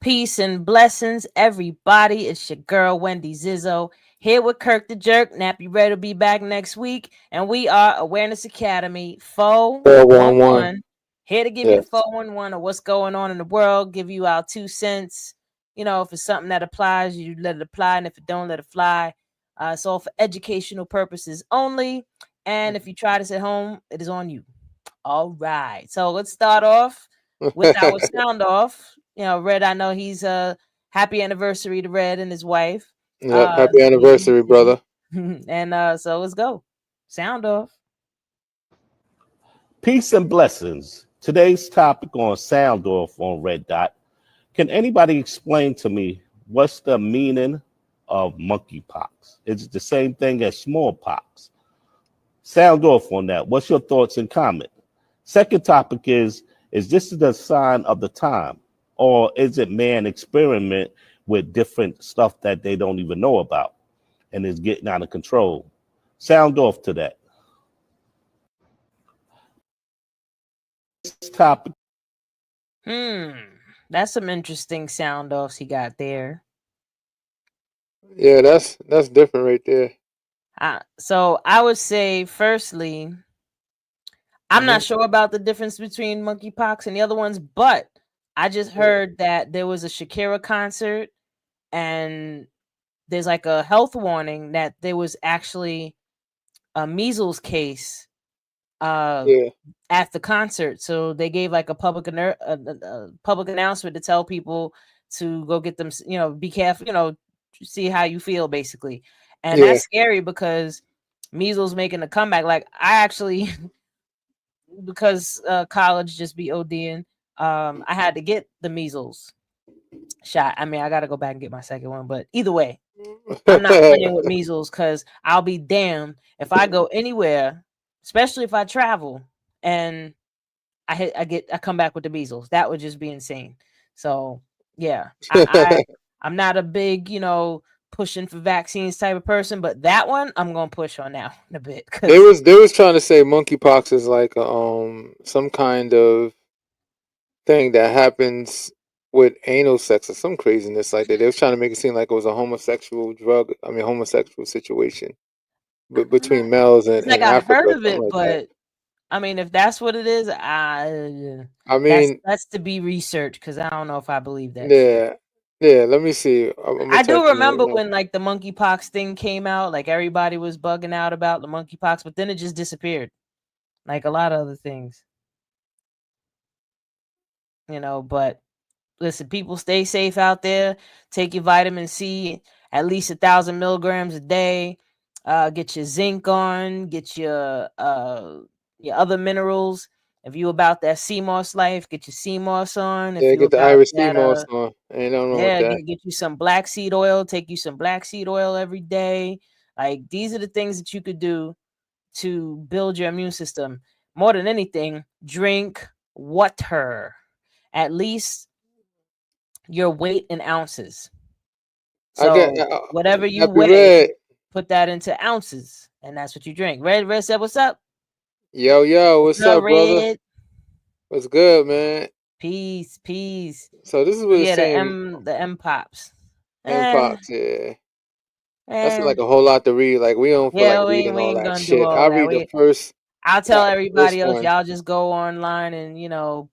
Peace and blessings, everybody. It's your girl, Wendy Zizzo, here with Kirk the Jerk. Nappy Red will be back next week. And we are Awareness Academy 411. 411. Here to give you the Yes. 411 of what's going on in the world, give you our 2 cents. You know, if it's something that applies, you let it apply. And if it don't, let it fly. It's all for educational purposes only. And if you try this at home, it is on you. All right. So let's start off with our sound off. You know, Red, I know he's happy anniversary to Red and his wife. Yep. Happy anniversary, brother. And so let's go. Sound off. Peace and blessings. Today's topic on Sound Off on Red Dot. Can anybody explain to me what's the meaning of monkeypox? Is it the same thing as smallpox? Sound off on that. What's your thoughts and comment? Second topic is this the sign of the time? Or is it man experiment with different stuff that they don't even know about and is getting out of control? Sound off to that. This topic. That's some interesting sound offs he got there. Yeah, that's different right there. So I would say, firstly, I'm not sure about the difference between monkeypox and the other ones, but I just heard that there was a Shakira concert and there's like a health warning that there was actually a measles case at the concert. So they gave like a public announcement to tell people to go get them, you know, be careful, see how you feel basically. And that's scary because measles making a comeback. Like I actually because college just be ODing, I had to get the measles shot. I mean, I got to go back and get my second one, but either way, I'm not playing with measles because I'll be damned if I go anywhere, especially if I travel and I come back with the measles. That would just be insane. So yeah, I'm not a big, pushing for vaccines type of person, but that one I'm gonna push on now a bit. They was trying to say monkeypox is like some kind of thing that happens with anal sex or some craziness like that. They was trying to make it seem like it was a homosexual situation between males and I've Africa. heard of it, Like but that. I mean, if that's what it is, I mean, that's to be researched because I don't know if I believe that. Yeah. Let me see. I do remember when like the monkeypox thing came out, like everybody was bugging out about the monkeypox, but then it just disappeared, like a lot of other things. But listen, people, stay safe out there. Take your vitamin C, at least 1,000 milligrams a day. Get your zinc on. Get your other minerals. If you about that sea moss life, get your sea moss on. If Yeah, you get the about Irish sea that, moss on. Ain't nothing wrong with that. get you some black seed oil. Take you some black seed oil every day. Like these are the things that you could do to build your immune system. More than anything, drink water. At least your weight in ounces. So whatever you weigh, put that into ounces, and that's what you drink. Red said, "What's up?" Yo, what's up, brother? Red? What's good, man? Peace. So this is what it's saying. The M pops. Pops, yeah. That's like Eh. a whole lot to read. Like we don't feel like we reading all ain't that gonna do shit. all I'll that. read the first. I'll tell the first everybody else, one. y'all just go online and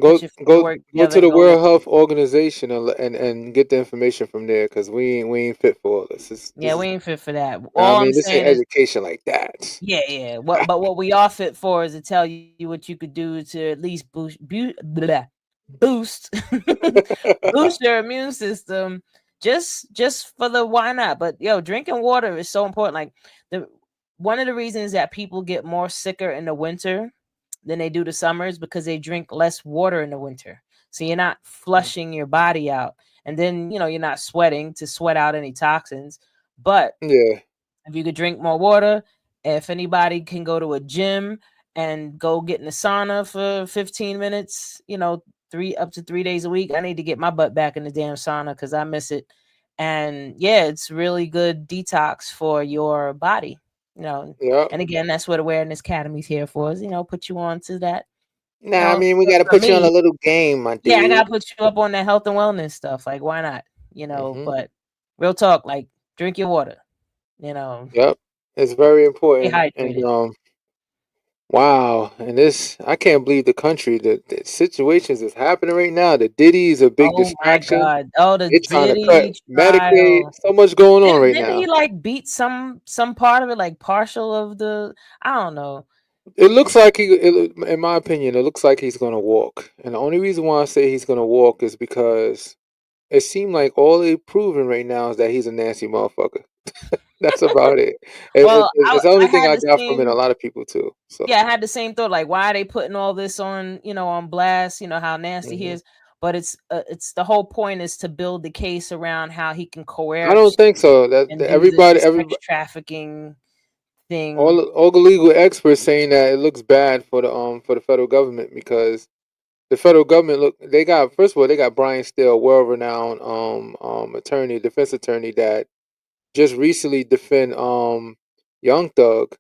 Go put your work together to the and go World Health Organization and get the information from there because we ain't fit for all this. we ain't fit for that. I All I'm mean, this ain't saying is, education like that. yeah. What we are fit for is to tell you what you could do to at least boost boost your immune system. Just for the why not? But drinking water is so important. Like one of the reasons that people get more sicker in the winter than they do the summer is because they drink less water in the winter. So you're not flushing your body out. And then, you're not sweating to sweat out any toxins. But if you could drink more water, if anybody can go to a gym and go get in the sauna for 15 minutes, 3 days a week, I need to get my butt back in the damn sauna because I miss it. And yeah, it's really good detox for your body. And again, that's what Awareness Academy is here for, is put you on to that Nah, I mean we got to For put you on a me, little game, my yeah, I dude. gotta put you up on that health and wellness stuff. Like, why not? Hmm. But real talk, like, drink your water. You know, Yep, it's very stay important. And hydrated. wow, and this I can't believe the country, the situations that's happening right now. The Diddy is a big Oh my distraction. God! Oh, the They're trying to cut Diddy Medicaid. trial. So much going on right Didn't now. he like beat some part of it, like partial of the? I don't know. It looks like in my opinion, it looks like he's gonna walk. And the only reason why I say he's gonna walk is because it seemed like all they're proving right now is that he's a nasty motherfucker. That's about it. Well, It's the I only thing had I the got from it. A same. lot of people too. So Yeah, I had the same thought. Like, why are they putting all this on? On blast. How nasty he mhm. is. But it's the whole point is to build the case around how he can I coerce don't think so. That and do this everybody, sex trafficking thing. all the legal experts saying that it looks bad for the federal government because the federal government they got first of all they got Brian Steele, world renowned attorney, defense attorney that just recently defend Young Thug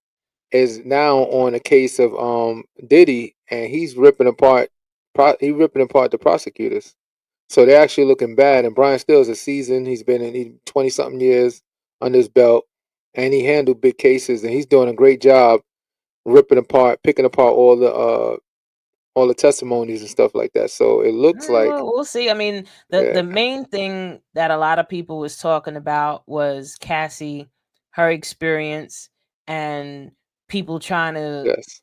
is now on a case of Diddy and he's ripping apart the prosecutors. So they're actually looking bad. And Brian Steele is a seasoned. He's been in 20 something years under his belt, and he handled big cases. And he's doing a great job ripping apart, picking apart all the testimonies and stuff like that. So it looks like, Well, we'll see. I mean, the yeah, the main thing that a lot of people was talking about was Cassie, her experience, and people trying to, yes,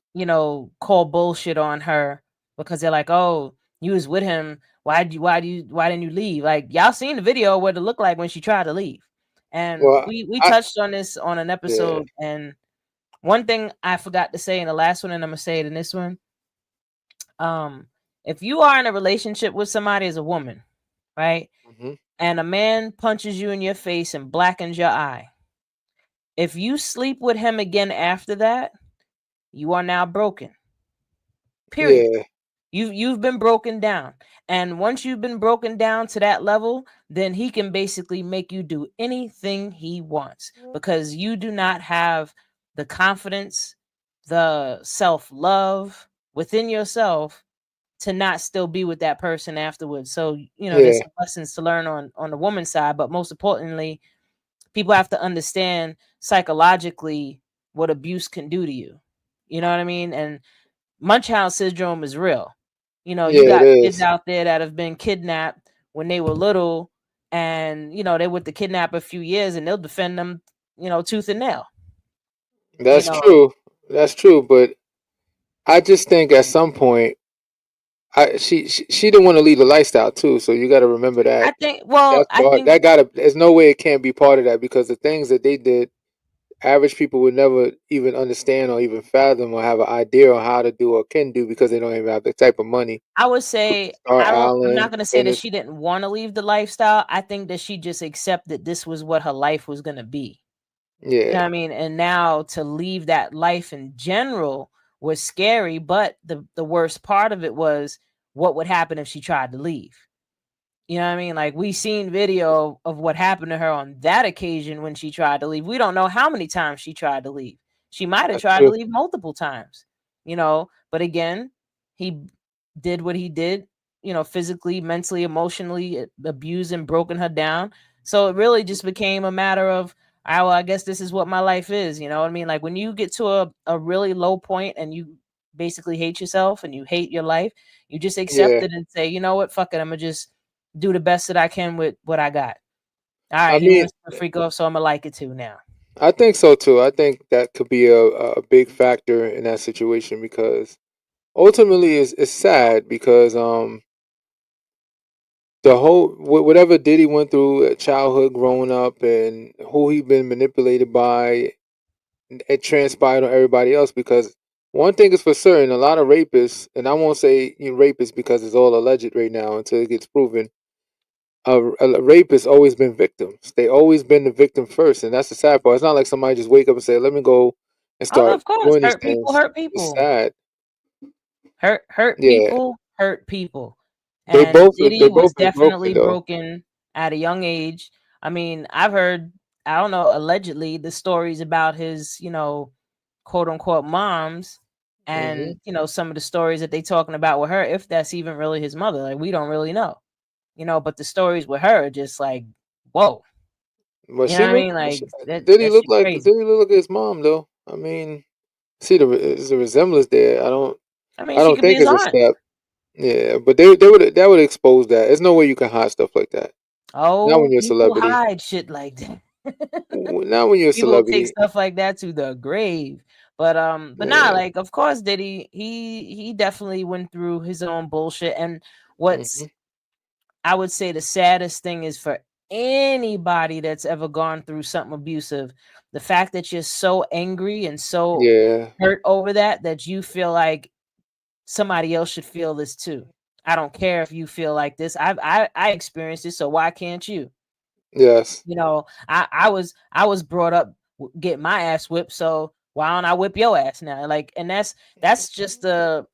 call bullshit on her because they're like, "Oh, you was with him. Why didn't you leave?" Like, y'all seen the video what it looked like when she tried to leave, and well, we I touched on this on an yeah, episode. And one thing I forgot to say in the last one, and I'm gonna say it in this one. If you are in a relationship with somebody as a woman, right, hmm and a man punches you in your face and blackens your eye, if you sleep with him again after that, you are now broken. Period. yeah, You've been broken down. And once you've been broken down to that level, then he can basically make you do anything he wants because you do not have the confidence, the self-love within yourself to not still be with that person afterwards. So, there's yeah, some lessons to learn on the woman's side, but most importantly, people have to understand psychologically what abuse can do to you. You know what I mean? And Munchausen syndrome is real. You yeah, it got kids is. out there that have been kidnapped when they were little, and they with the kidnapper a few years, and they'll defend them, tooth and nail. You That's know, true. That's true. But I just think at some point, she didn't want to lead the lifestyle too. So you got to remember I that. think. Well, That's I part. think That gotta. There's no way it can't be part of that because the things that they did, average people would never even understand or even fathom or have an idea on how to do or can do because they don't even have the type of money. I would say Star I'm not Allen, gonna say that Dennis. she didn't want to leave the lifestyle. I think that she just accepted this was what her life was gonna be. You know what Yeah, I mean? And now to leave that life in general was scary, but the worst part of it was what would happen if she tried to leave. You know what I mean? Like, we seen video of what happened to her on that occasion when she tried to leave. We don't know how many times she tried to leave. She might have that's tried to true. leave multiple times, but again, he did what he did, physically, mentally, emotionally abused and broken her down. So it really just became a matter of, well, I guess this is what my life is. You know what I mean? Like, when you get to a really low point and you basically hate yourself and you hate your life, you just accept Yeah, it and say, you know what, fuck it, I'm gonna just do the best that I can with what I got. All I right, he mean, wants to freak off, so I'm gonna like it too now. I think so too. I think that could be a big factor in that situation because ultimately it's sad because the whole whatever Diddy went through at childhood growing up and who he been manipulated by, it transpired on everybody else because one thing is for certain, a lot of rapists, and I won't say rapists because it's all alleged right now until it gets proven. A rapist always been victims. They always been the victim first, and that's the sad part. It's not like somebody just wake up and say, "Let me go and Oh, start of course, doing these hurt people, things." hurt It's people, sad. hurt Yeah, people, hurt people. they And both they Diddy was both been broken definitely though. broken at a young age. I mean, I've heard, I don't know, allegedly the stories about his, quote unquote moms And some of the stories that they talking about with her, if that's even really his mother, like we don't really know. But the stories with her are just like, whoa. But You know she what I look. mean? Like that Did he that look shit like? Did crazy. he look like his mom though? I mean, see there's a resemblance there. I mean, I she don't could be think his it's a aunt. step. Yeah, but that would expose that. There's no way you can hide stuff like that. Not when Oh, you're a people celebrity. hide shit like that. Not when you're a People take celebrity. stuff like that to the grave. But nah, Yeah. like of course Diddy, he definitely went through his own bullshit. And what's hmm I would say the saddest thing is for anybody that's ever gone through something abusive, the fact that you're so angry and so Yeah. hurt over that you feel like somebody else should feel this too. I don't care if you feel like this. I experienced it, so why can't you? Yes. I was brought up getting my ass whipped, so why don't I whip your ass now? Like, and that's just the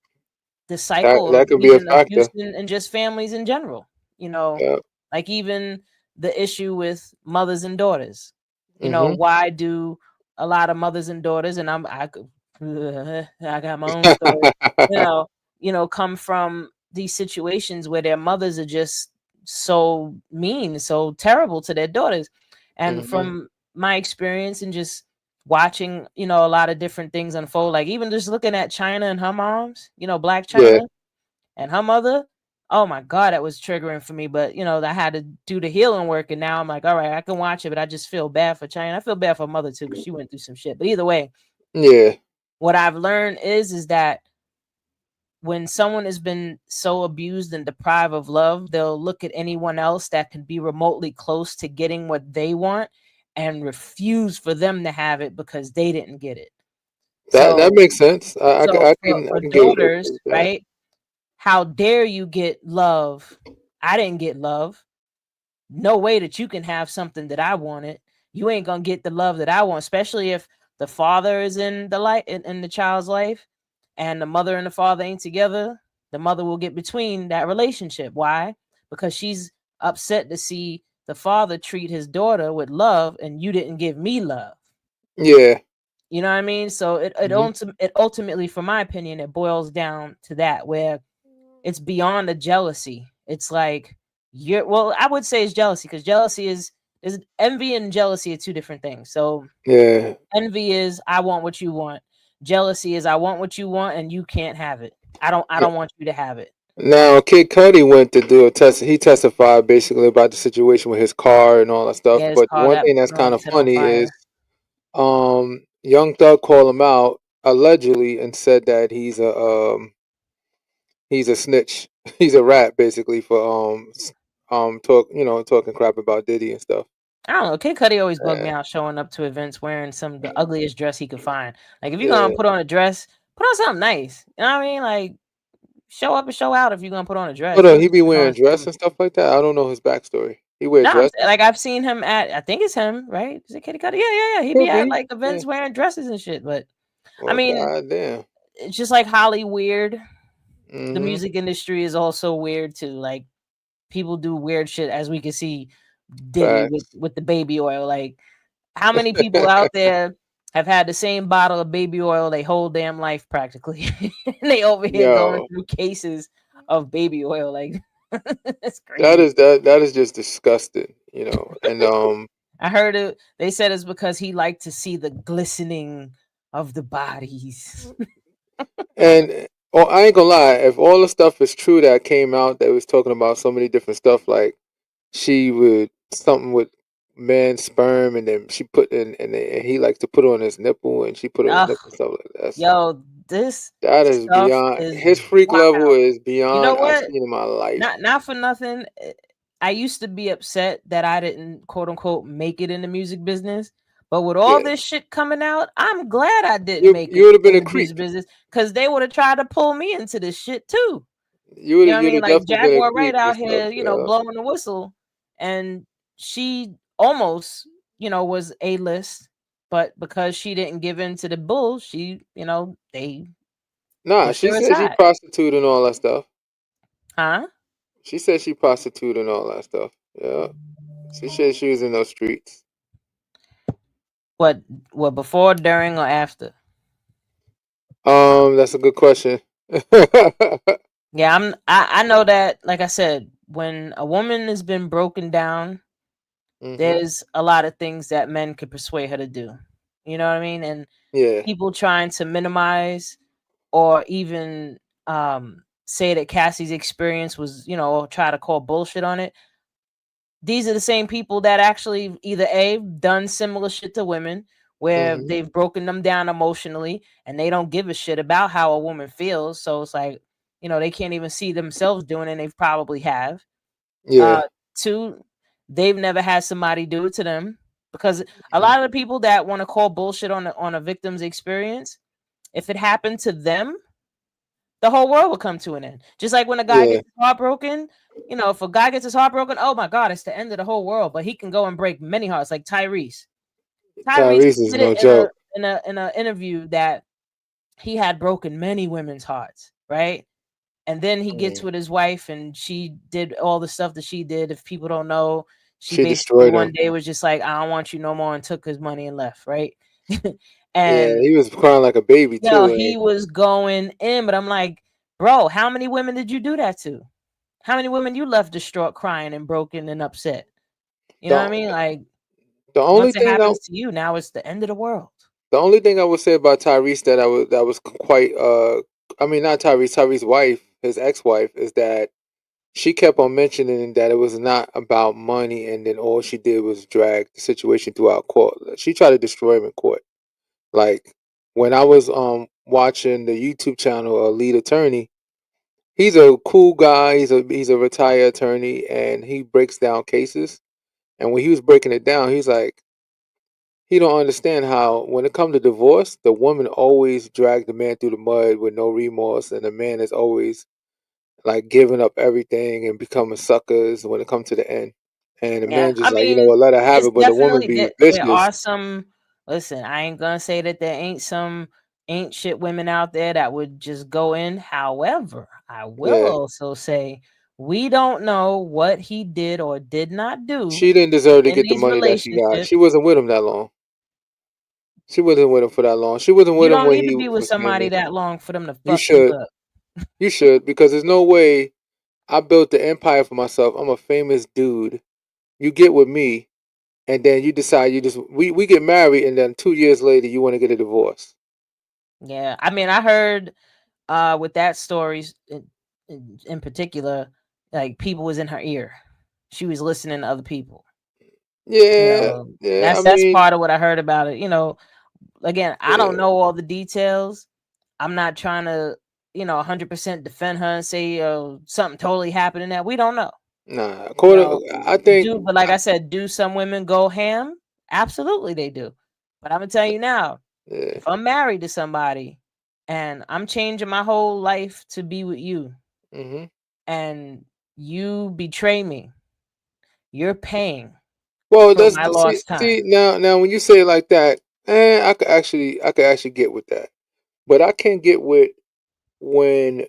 cycle of That could be a even factor. abuse and just families in general. You know, Yeah. like even the issue with mothers and daughters. hmm Why do a lot of mothers and daughters, and I could, I got my own story. You know, come from these situations where their mothers are just so mean, so terrible to their daughters. And hmm from my experience and just watching, a lot of different things unfold, like even just looking at China and her moms, Black Yeah. China and her mother. Oh my God, that was triggering for me. But I had to do the healing work, and now I'm like, all right, I can watch it, but I just feel bad for China. I feel bad for her mother too, because she went through some shit. But either way, Yeah. what I've learned is that when someone has been so abused and deprived of love, they'll look at anyone else that can be remotely close to getting what they want and refuse for them to have it because they didn't get it. That So, makes sense. so I for, can for get daughters, with that. right? How dare you get love? I didn't get love. No way that you can have something that I wanted. You ain't gonna get the love that I want, especially if the father is in the life in the child's life, and the mother and the father ain't together. The mother will get between that relationship. Why? Because she's upset to see the father treat his daughter with love, and you didn't give me love. Yeah. You know what I mean? So hmm it ultimately, for my opinion, it boils down to that, where it's beyond the jealousy. It's like I would say it's jealousy, because jealousy is envy and jealousy are two different things. So Yeah. envy is I want what you want. Jealousy is I want what you want and you can't have it. I don't want you to have it. Now, Kid Cudi went to do a test. He testified basically about the situation with his car and all that stuff. Yeah, it's But called one that thing that's kind of set on funny fire. is, Young Thug called him out allegedly and said that he's a snitch. He's a rat basically for talking crap about Diddy and stuff. I don't know. Kid Cudi always bugged Uh, me out showing up to events wearing the ugliest dress he could find. Like if you're yeah. gonna put on a dress, put on something nice. You know what I mean? Like show up and show out if you're gonna put on a dress. Hold You on, don't he just be put on wearing dress some. and stuff like that. I don't know his backstory. He wear No, dresses? like I've seen him at. I think it's him, right? Is it Kitty Cudi? Yeah. He be Could at be. like Yeah. events wearing dresses and shit. But I Well, mean, goddamn. it's just like Holly weird. The hmm music industry is also weird too. Like people do weird shit, as we can see Diddy with Facts. with the baby oil. Like how many people out there have had the same bottle of baby oil their whole damn life practically, and they over here going Yo, through cases of baby oil? Like it's that crazy. is that is just disgusting, you know. And I heard it. They said it's because he liked to see the glistening of the bodies. and oh, I ain't gonna lie. If all the stuff is true that came out, that was talking about so many different stuff, like she would something with man's sperm, and then she put and he likes to put on his nipple, and she put on his Ugh, nipple and stuff like that. yo, this That is stuff beyond is his freak level wild. is You know beyond I've what? seen in my life. Not for nothing. I used to be upset that I didn't quote unquote make it in the music business. But with all Yeah, this shit coming out, I'm glad I didn't make you it would have been in a the music creep. business, because they would have tried to pull me into this shit too. You know what I You'd mean? have Like definitely been a Jaguar Wright creep and out stuff. here, Yeah. blowing the whistle, and she almost, was a list, but because she didn't give in to the bull, they Nah, pushed she her said she aside. prostitute and all that stuff. Huh? She said she prostitute and all that stuff. Yeah. She said she was in those streets. What? What? Before, during, or after? That's a good question. Yeah, I know that, like I said, when a woman has been broken down, Hmm. there's a lot of things that men could persuade her to do. You know what I mean? And Yeah, people trying to minimize or even say that Cassie's experience was, or try to call bullshit on it. These are the same people that actually either A, done similar shit to women where hmm, they've broken them down emotionally and they don't give a shit about how a woman feels. So it's like, they can't even see themselves doing it, and they probably have. yeah, Uh, Two, they've never had somebody do it to them, because a mhm, lot of the people that want to call bullshit on a victim's experience, if it happened to them, the whole world will come to an end. Just like when a guy yeah. gets his heart broken, if a guy gets his heart broken, oh my God, it's the end of the whole world. But he can go and break many hearts, like Tyrese. Tyrese Tyrese is admitted no in a joke. interview that he had broken many women's hearts, right? And then he gets Mm. with his wife, and she did all the stuff that she did. If people don't know, she She basically destroyed one him. day was just like, I don't want you no more, and took his money and left, right? Yeah, And he was crying like a baby too. he was going in, but I'm like, bro, how many women did you do that to? How many women you left distraught, crying and broken and upset? You know what I the mean? Like, the only once it thing I happens to you, now it's the end of the world. the only thing I would say about Tyrese that was quite I mean not Tyrese, Tyrese's wife, his ex-wife, is that she kept on mentioning that it was not about money, and then all she did was drag the situation throughout court. She tried to destroy him in court. Like when I was watching the YouTube channel Lead Attorney, he's a cool guy. He's a retired attorney, and he breaks down cases. And when he was breaking it down, he's like, he don't understand how when it comes to divorce, the woman always drag the man through the mud with no remorse, and the man is always like giving up everything and becoming suckers when it comes to the end. And the Yeah, man I just like, mean, what, let her have it's it, but the woman definitely be there vicious. are some. Listen, I ain't gonna say that there ain't some ain't shit women out there that would just go in. However, I will Yeah. also say we don't know what he did or did not do She didn't deserve to in get the these money that she got. relationships. She wasn't with him that long. She wasn't with him for that long. She wasn't You with him don't when need to he be with was somebody famous. that long for them to You fuck you should. up. You should, because there's no way I built the empire for myself. I'm a famous dude. You get with me, and then you decide we get married, and then 2 years later you want to get a divorce. Yeah, I mean, I heard with that story in particular, like people was in her ear. She was listening to other people. Yeah, yeah. I That's mean, part of what I heard about it. Again, I don't yeah. know all the details. I'm not trying to, 100% defend her and say something totally happened in that. We don't know. Nah. You know, I think. but like I said, do some women go ham? Absolutely, they do. But I'm gonna tell you now, Yeah. if I'm married to somebody and I'm changing my whole life to be with you, Hmm. and you betray me, you're paying Well, for that's my see lost see time. now when you say it like that, I could actually get with that, but I can't get with when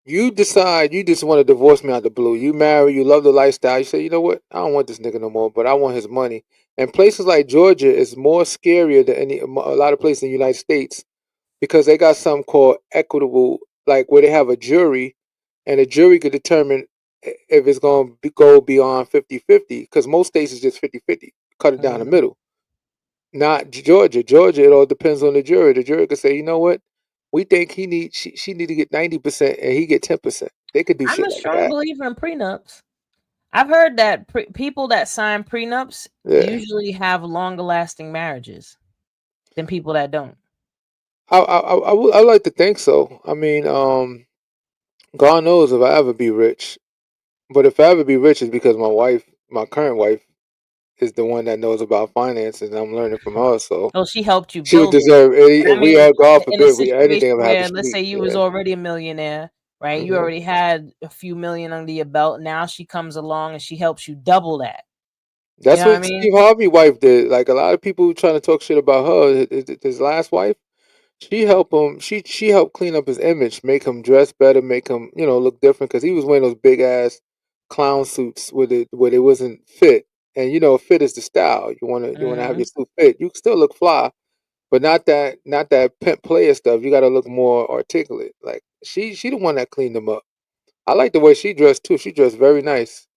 you decide you just want to divorce me out the blue. You marry, you love the lifestyle. You say, you know what? I don't want this nigga no more, but I want his money. And places like Georgia is more scarier than a lot of places in the United States because they got something called equitable, like where they have a jury, and the jury could determine if it's going to go beyond 50-50. Because most states is just 50-50, cut it down the Mhm. middle. Not Georgia. Georgia, it all depends on the jury. The jury could say, you know what? We think she need to get 90% and he get 10%. They could do I'm shit a like strong that. believer in prenups. I've heard that people that sign prenups Yeah. usually have longer lasting marriages than people that don't. I like to think so. I mean, God knows if I ever be rich. But if I ever be rich, it's because my current wife, is the one that knows about finances, and I'm learning from her. So Oh, she helped you she would build it. deserve any. But I If we mean, are, God in a forbid, we situation anything ever happens where, to let's me. say you was Yeah. already a millionaire, right? You Hmm. already had a few million under your belt. Now she comes along and she helps you double that. You That's know what I what mean? Steve Harvey wife did. Like a lot of people trying to talk shit about her. His last wife, she helped him. She helped clean up his image, make him dress better, make him look different because he was wearing those big ass clown suits with it where it wasn't fit. And fit is the style. You wanna have Hmm. your suit fit. You can still look fly, but not that pimp player stuff. You got to look more articulate. Like she the one that cleaned him up. I like the way she dressed too. She dressed very nice,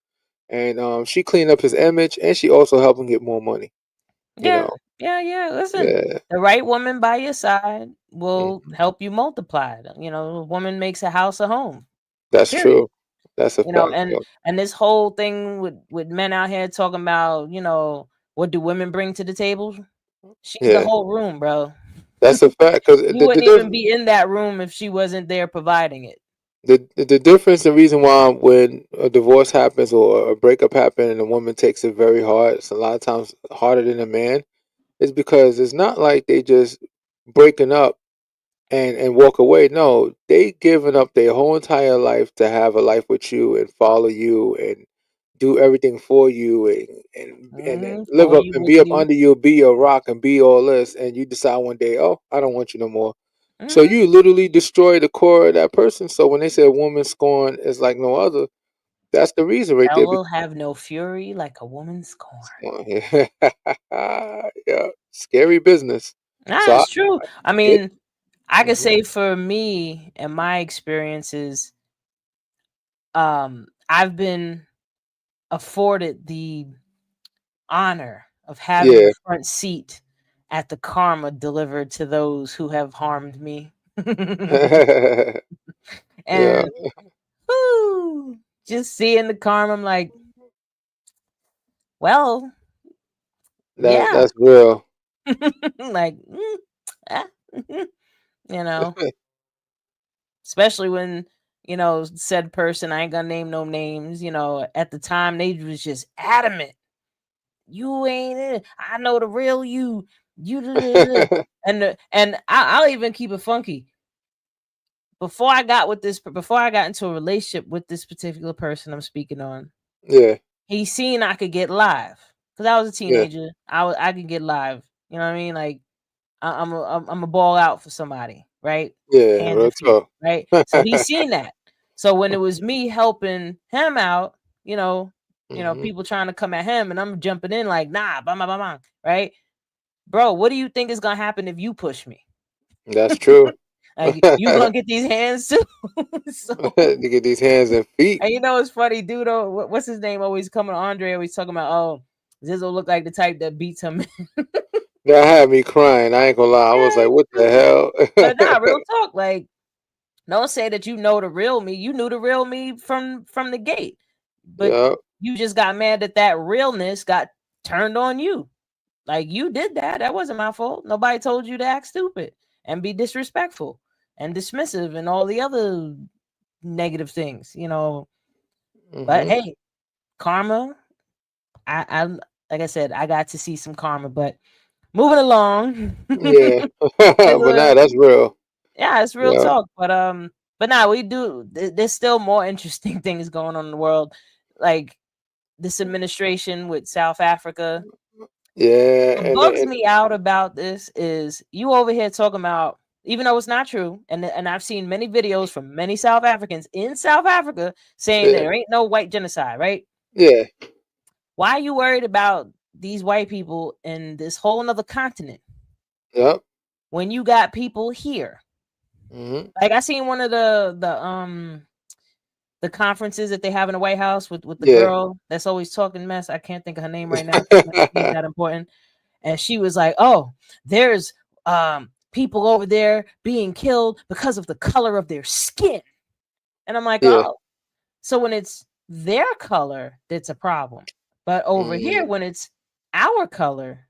and she cleaned up his image, and she also helped him get more money. You Yeah, know, yeah. Listen, yeah, the right woman by your side will mhm. help you multiply. A woman makes a house a home. That's Period. true. That's a fact. And Yeah. this whole thing with men out here talking about, what do women bring to the table? She's the Yeah, whole room, bro. that's a fact. Because You wouldn't even be in that room if she wasn't there providing it. the difference, the reason why when a divorce happens or a breakup happens and a woman takes it very hard, it's a lot of times harder than a man, is because it's not like they just breaking up and walk away. No, they giving up their whole entire life to have a life with you and follow you and do everything for you and live For up you, and with be up you. under you, be your rock and be all this, and you decide one day, oh, I don't want you no more. So Mhm. you literally destroy the core of that person. So when they say a woman scorn is like no other, that's the reason right Hell there. will have no fury like a woman's scorn. Yeah, scary business. So Nah, it's true. I it, mean, I could mhm, say for me and my experiences, I've been afforded the honor of having a yeah, front seat at the karma delivered to those who have harmed me. yeah. And woo, just seeing the karma, I'm like, well, yeah. That's real. Like, ah, you know, especially when, said person, I ain't gonna name no names, at the time they was just adamant. You ain't it. I know the real you. You and I'll even keep it funky. Before I got into a relationship with this particular person I'm speaking on, Yeah, he seen I could get live because I was a yeah, teenager. I could get live. You know what I mean? Like I'm a ball out for somebody, right? yeah. Hands Real and feet, talk. right? So he seen that. So when it was me helping him out, Hmm. people trying to come at him, and I'm jumping in like, nah, blah, blah, blah, blah, right? Bro, what do you think is gonna happen if you push me? That's true. Like you gonna get these hands too. So, You get these hands and feet. and it's funny, dude. What's his name? Always coming, Andre. Always talking about, oh, Zizzo look like the type that beats him. That had me crying. I ain't gonna lie. I was like, what the But nah, hell? real talk. Like, don't say that you know the real me. You knew the real me from the gate, but Yeah, you just got mad that realness got turned on you. Like you did that. That wasn't my fault. Nobody told you to act stupid and be disrespectful and dismissive and all the other negative things, But hmm, hey, karma. I like I said, I got to see some karma. But moving along, yeah. there's But nah, that's real. yeah, it's real Yeah, talk. But now we do. There's still more interesting things going on in the world, like this administration with South Africa. yeah, What bugs me out about this is you over here talking about, even though it's not true, and I've seen many videos from many South Africans in South Africa saying that yeah, there ain't no white genocide, right? yeah, Why are you worried about these white people in this whole another continent yep. when you got people here? Hmm. Like I seen one of the conferences that they have in the White House with the Yeah, girl that's always talking mess. I can't think of her name right now. She's that important. And she was like, "Oh, there's people over there being killed because of the color of their skin." And I'm like, yeah. "Oh, so when it's their color, that's a problem. But over here, Mm. when it's our color,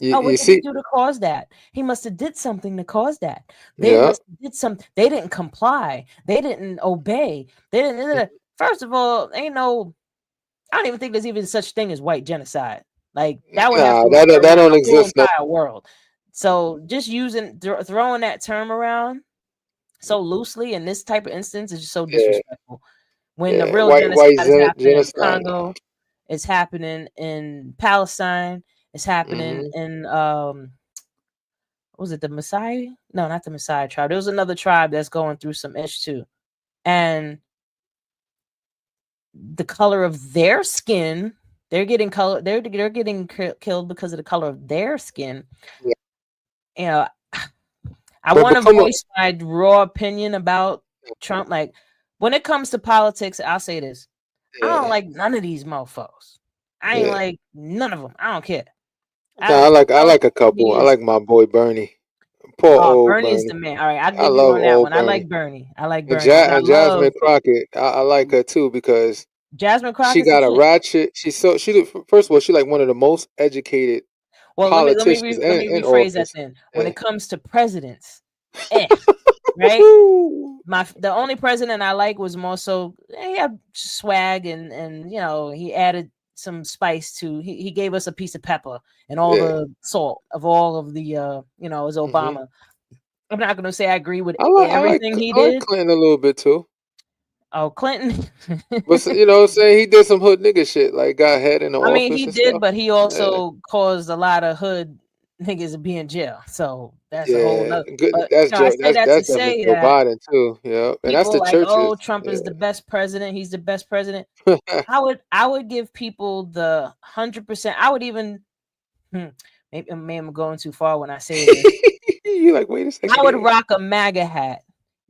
You oh, you what did he see, do to cause that? He must have did something to cause that. They yeah, must have did something. They didn't comply. They didn't obey. They didn't. First of all, ain't no. I don't even think there's even such thing as white genocide. Like that would have nah, to occur that around don't the whole exist. No, entire world. So just throwing that term around so loosely in this type of instance is just so yeah, disrespectful. When the yeah. real White genocide is happening in genocide. Congo, it's happening in Palestine, it's happening Hmm. in was it the Maasai? No, not the Maasai tribe. There was another tribe that's going through some ish too. And the color of their skin they're getting killed because of the color of their skin. Yeah. You know, I But want to become a voice my raw opinion about Trump. Like, when it comes to politics, I'll say this: I don't yeah, like none of these mofos. I ain't yeah. like none of them. I don't care. Nah, I like a couple. He I is. like my boy Bernie. Poor Oh, old Bernie is Bernie. the man. All right, I'll I give you love on that old one. I Bernie. like Bernie. I like And, Bernie, but I And love Jasmine Crockett. I like her too because Jasmine she Crockett's the got a shit. ratchet. First of all, she like one of the most educated Well, politicians let me in rephrase that office. then. When Yeah. it comes to presidents, right? The only president I like was more so he had swag and you know he added some spice to he gave us a piece of pepper and all Yeah. the salt of all of the you know, as Obama. I'm not gonna say I agree with everything he I like did. Clinton a little bit too. Oh, Clinton. But you know what I'm saying? He did some hood nigga shit, like got head in the I mean, office he and did, stuff. but he Yeah. also caused a lot of hood niggas to be in jail. So that's a whole Yeah. nother. Good. But That's you know, I Joe. say that to That's definitely say Joe that Biden too. Yeah. And that's people the like, oh, churches. Trump is Yeah. the best president. He's the best president. I would give people the 100%. I would even maybe I'm going too far when I say this. You like, wait a second I would here. rock a MAGA hat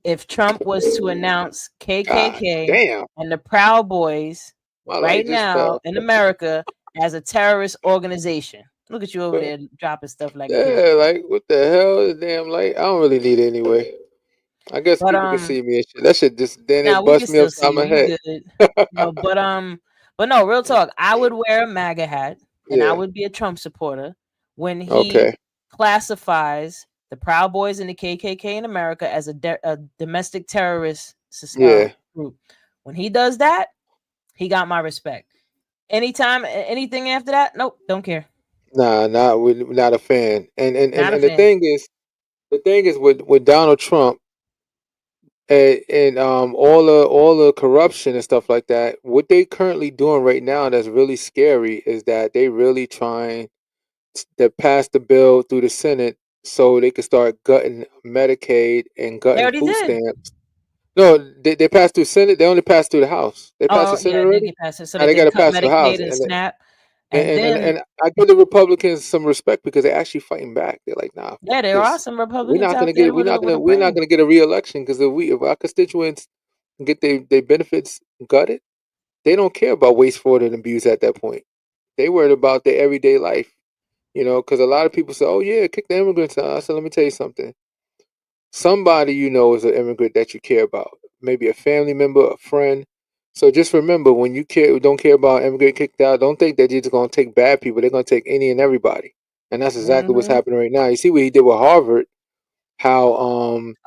if Trump was to announce God KKK damn. and the Proud Boys My right light just now fell. in America as a terrorist organization. Look at you over But, there dropping stuff like a kid. yeah, like what the hell? The damn light. I don't really need it anyway. I guess But people can see me and shit. That shit just then now it we can bust me still see upside you. my You head. good. No, but no, real talk. I would wear a MAGA hat and I Yeah. would be a Trump supporter when he Okay. classifies the Proud Boys and the KKK in America as a domestic terrorist Yeah. group. When he does that, he got my respect. Anything after that, nope, don't care. Nah, not a fan. Not a And fan. the thing is with Donald Trump and all the corruption and stuff like that. What they currently doing right now that's really scary is that they really trying to pass the bill through the Senate so they can start gutting Medicaid and They gutting already food did. stamps. No, they passed through Senate. They only passed through the House. They passed Oh the Senate yeah, they already. get past it so Now that they they got can to cut pass through the House, Medicaid and SNAP, and then and I give the Republicans some respect because they're actually fighting back. They're like, nah, fuck yeah, there are this. some Republicans out there with a We're not brain. gonna get a re-election because if our constituents get their benefits gutted, they don't care about waste, fraud, and abuse at that point. They worried about their everyday life, you know, because a lot of people say, oh yeah, kick the immigrants out. I said, let me tell you something. Somebody you know is an immigrant that you care about, maybe a family member, a friend. So just remember, when you don't care about immigrant kicked out, don't think that you're just gonna take bad people. They're gonna take any and everybody, and that's exactly what's Mm-hmm. happening right now. You see what he did with Harvard, how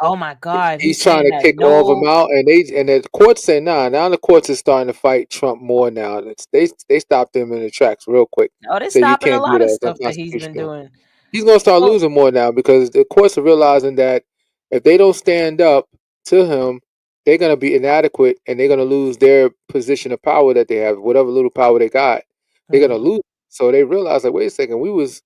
Oh my God, he's he's trying saying to that kick all of them no. out, and the courts say nah. Now the courts are starting to fight Trump more now. They stopped him in the tracks real quick. Oh, they're So you stopping a can't do lot of that. It's stuff that he's been unconstitutional. doing. He's gonna start So losing more now because the courts are realizing that if they don't stand up to him, they're gonna be inadequate and they're gonna lose their position of power that they have, whatever little power they got. They're gonna lose. So they realize like, wait a second, we was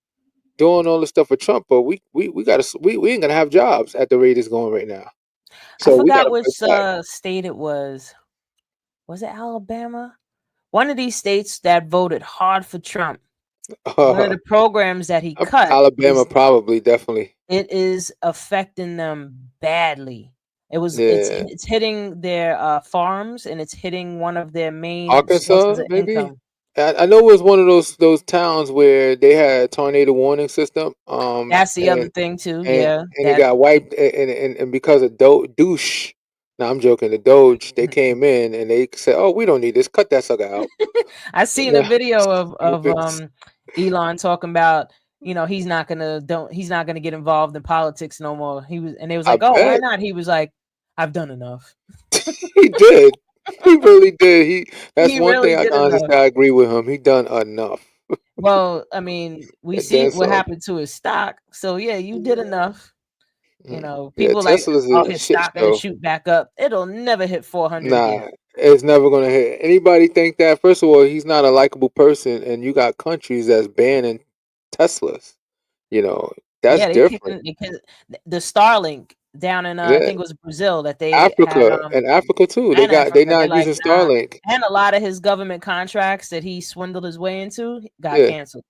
doing all this stuff for Trump, but we ain't gonna have jobs at the rate it's going right now. I So we forgot gotta which fight back. state it was. Was it Alabama? One of these states that voted hard for Trump. One of the programs that he cut Alabama probably definitely. it is affecting them badly. Yeah. It's hitting their farms and it's hitting one of their main sources Arkansas, of maybe. income. I know it was one of those towns where they had a tornado warning system. That's the other thing too. And Yeah, it that got wiped, and because of douche. No, I'm joking. The Doge, they came in and they said, "Oh, we don't need this. Cut that sucker out." I seen a Yeah, video of stupid. Elon talking about, you know, he's not gonna get involved in politics no more. And they was I like, oh, why bet not? He was like, I've done enough. he did. He really did. That's He one really thing I did can honestly enough. say I agree with him. He done enough. Well, I mean, we And see then what some. happened to his stock. So yeah, you did enough. You know, Yeah, people like, Tesla's oh, a his shit stock gonna show. shoot back up. It'll never hit 400 again. Nah, it's never gonna hit. Anybody think that? First of all, he's not a likable person, and you got countries that's banning Teslas. You know, that's Yeah, different. because the Starlink, down in I Yeah. think it was Brazil that they had Africa and Africa too. They and got they Africa. They're not like, using nah. Starlink. And a lot of his government contracts that he swindled his way into got Yeah. canceled.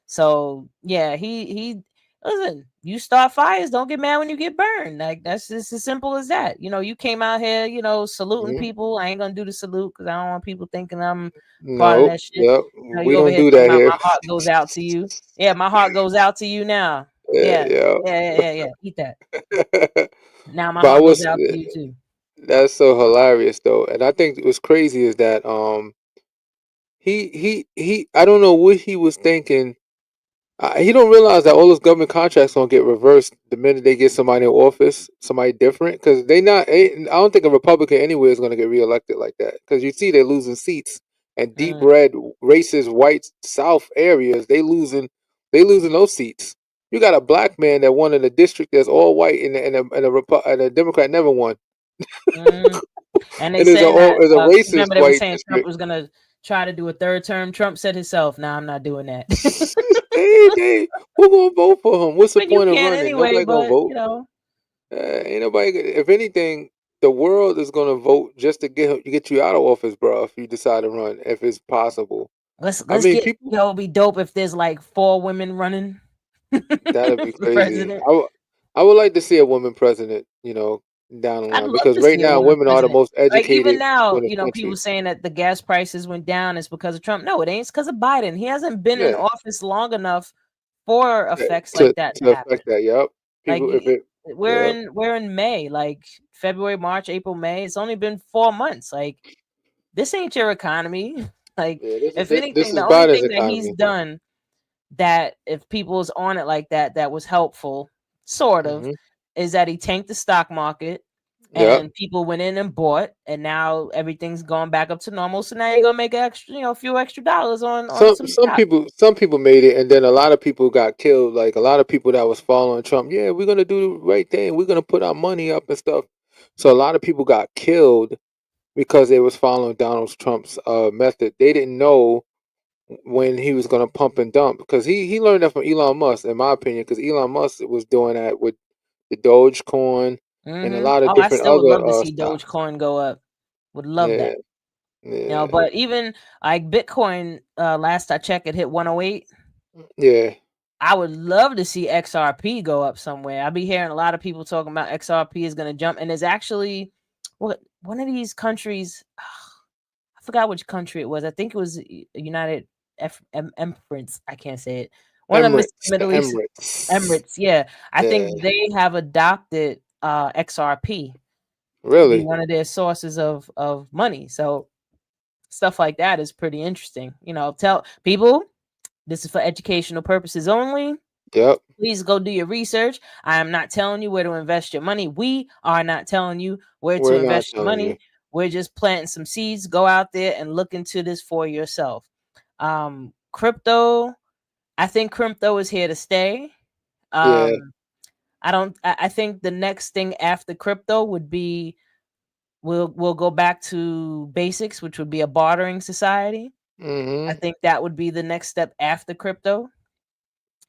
So yeah, he listen. You start fires, don't get mad when you get burned. Like that's just as simple as that. You know, you came out here, you know, saluting Mhm. people. I ain't gonna do the salute because I don't want people thinking I'm part of Nope. that shit. Yep. You know, We you over don't here do talking that about here. my heart goes out to you. Yeah, my heart goes out to you now. Yeah. Yeah. Eat that. Yeah. Now my But I heart goes was out to you too. that's so hilarious though, and I think what's crazy is that he I don't know what he was thinking. He don't realize that all those government contracts gonna get reversed the minute they get somebody in office, somebody different, because they not. I don't think a Republican anywhere is gonna get reelected like that. Because you see, they're losing seats, and deep red, racist, white South areas, they losing those seats. You got a black man that won in a district that's all white, and a Democrat never won, And they and it's saying that a racist remember they were white saying Trump district. was gonna try to do a third term. Trump said himself, "Nah, I'm not doing that." Who gonna vote for him? What's the But you point of can't running? anyway. Nobody gonna But vote. Ain't nobody. If anything, the world is gonna vote just to get you out of office, bro. If you decide to run, if it's possible. let's mean, get people. it'll be dope if there's like 4 women running That'd be for crazy. president. I would like to see a woman president. You know, down the I'd line, love because to right see a now woman women are the president. most Like even educated now, in the you know, people country. saying that the gas prices went down is because of Trump. No, it ain't. It's because of Biden. He hasn't been in Yeah, office long enough for effects to like that to to happen. affect that. Yep. Like People, if it. Yep. we're in May, like February, March, April, May. It's only been 4 months. Like this ain't your economy. Like Yeah. if This anything, is the only Biden's thing that he's economy. done that if people's on it like that, that was helpful, sort of, Hmm. is that he tanked the stock market Yep. and people went in and bought, and now everything's going back up to normal. So now you're gonna make extra, a few extra dollars on some stock. Some people made it, and then a lot of people got killed. Like a lot of people that was following Trump. Yeah, we're gonna do the right thing. We're gonna put our money up and stuff. So a lot of people got killed because they was following Donald Trump's method. They didn't know when he was gonna pump and dump, because he learned that from Elon Musk, in my opinion. Because Elon Musk was doing that with the Dogecoin and a lot of Oh, I different still would love to other see stocks. Dogecoin go up. Would love Yeah, that. yeah, But even like Bitcoin, last I checked, it hit 108. yeah. I would love to see XRP go up somewhere. I'll be hearing a lot of people talking about XRP is going to jump, and there's actually one of these countries. I forgot which country it was. I think it was United Emirates. I can't say it. One of the Middle East Emirates. Emirates. Yeah, I Yeah, think they have adopted XRP to be really. one of their sources of money. So stuff like that is pretty interesting. Tell people this is for educational purposes only. Yep. Please go do your research. I am not telling you where to invest your money. We are not telling you where to We're not invest your telling you. money. We're just planting some seeds. Go out there and look into this for yourself. Crypto, I think crypto is here to stay. Yeah. I think the next thing after crypto would be we'll go back to basics, which would be a bartering society. I Hmm. think that would be the next step after crypto.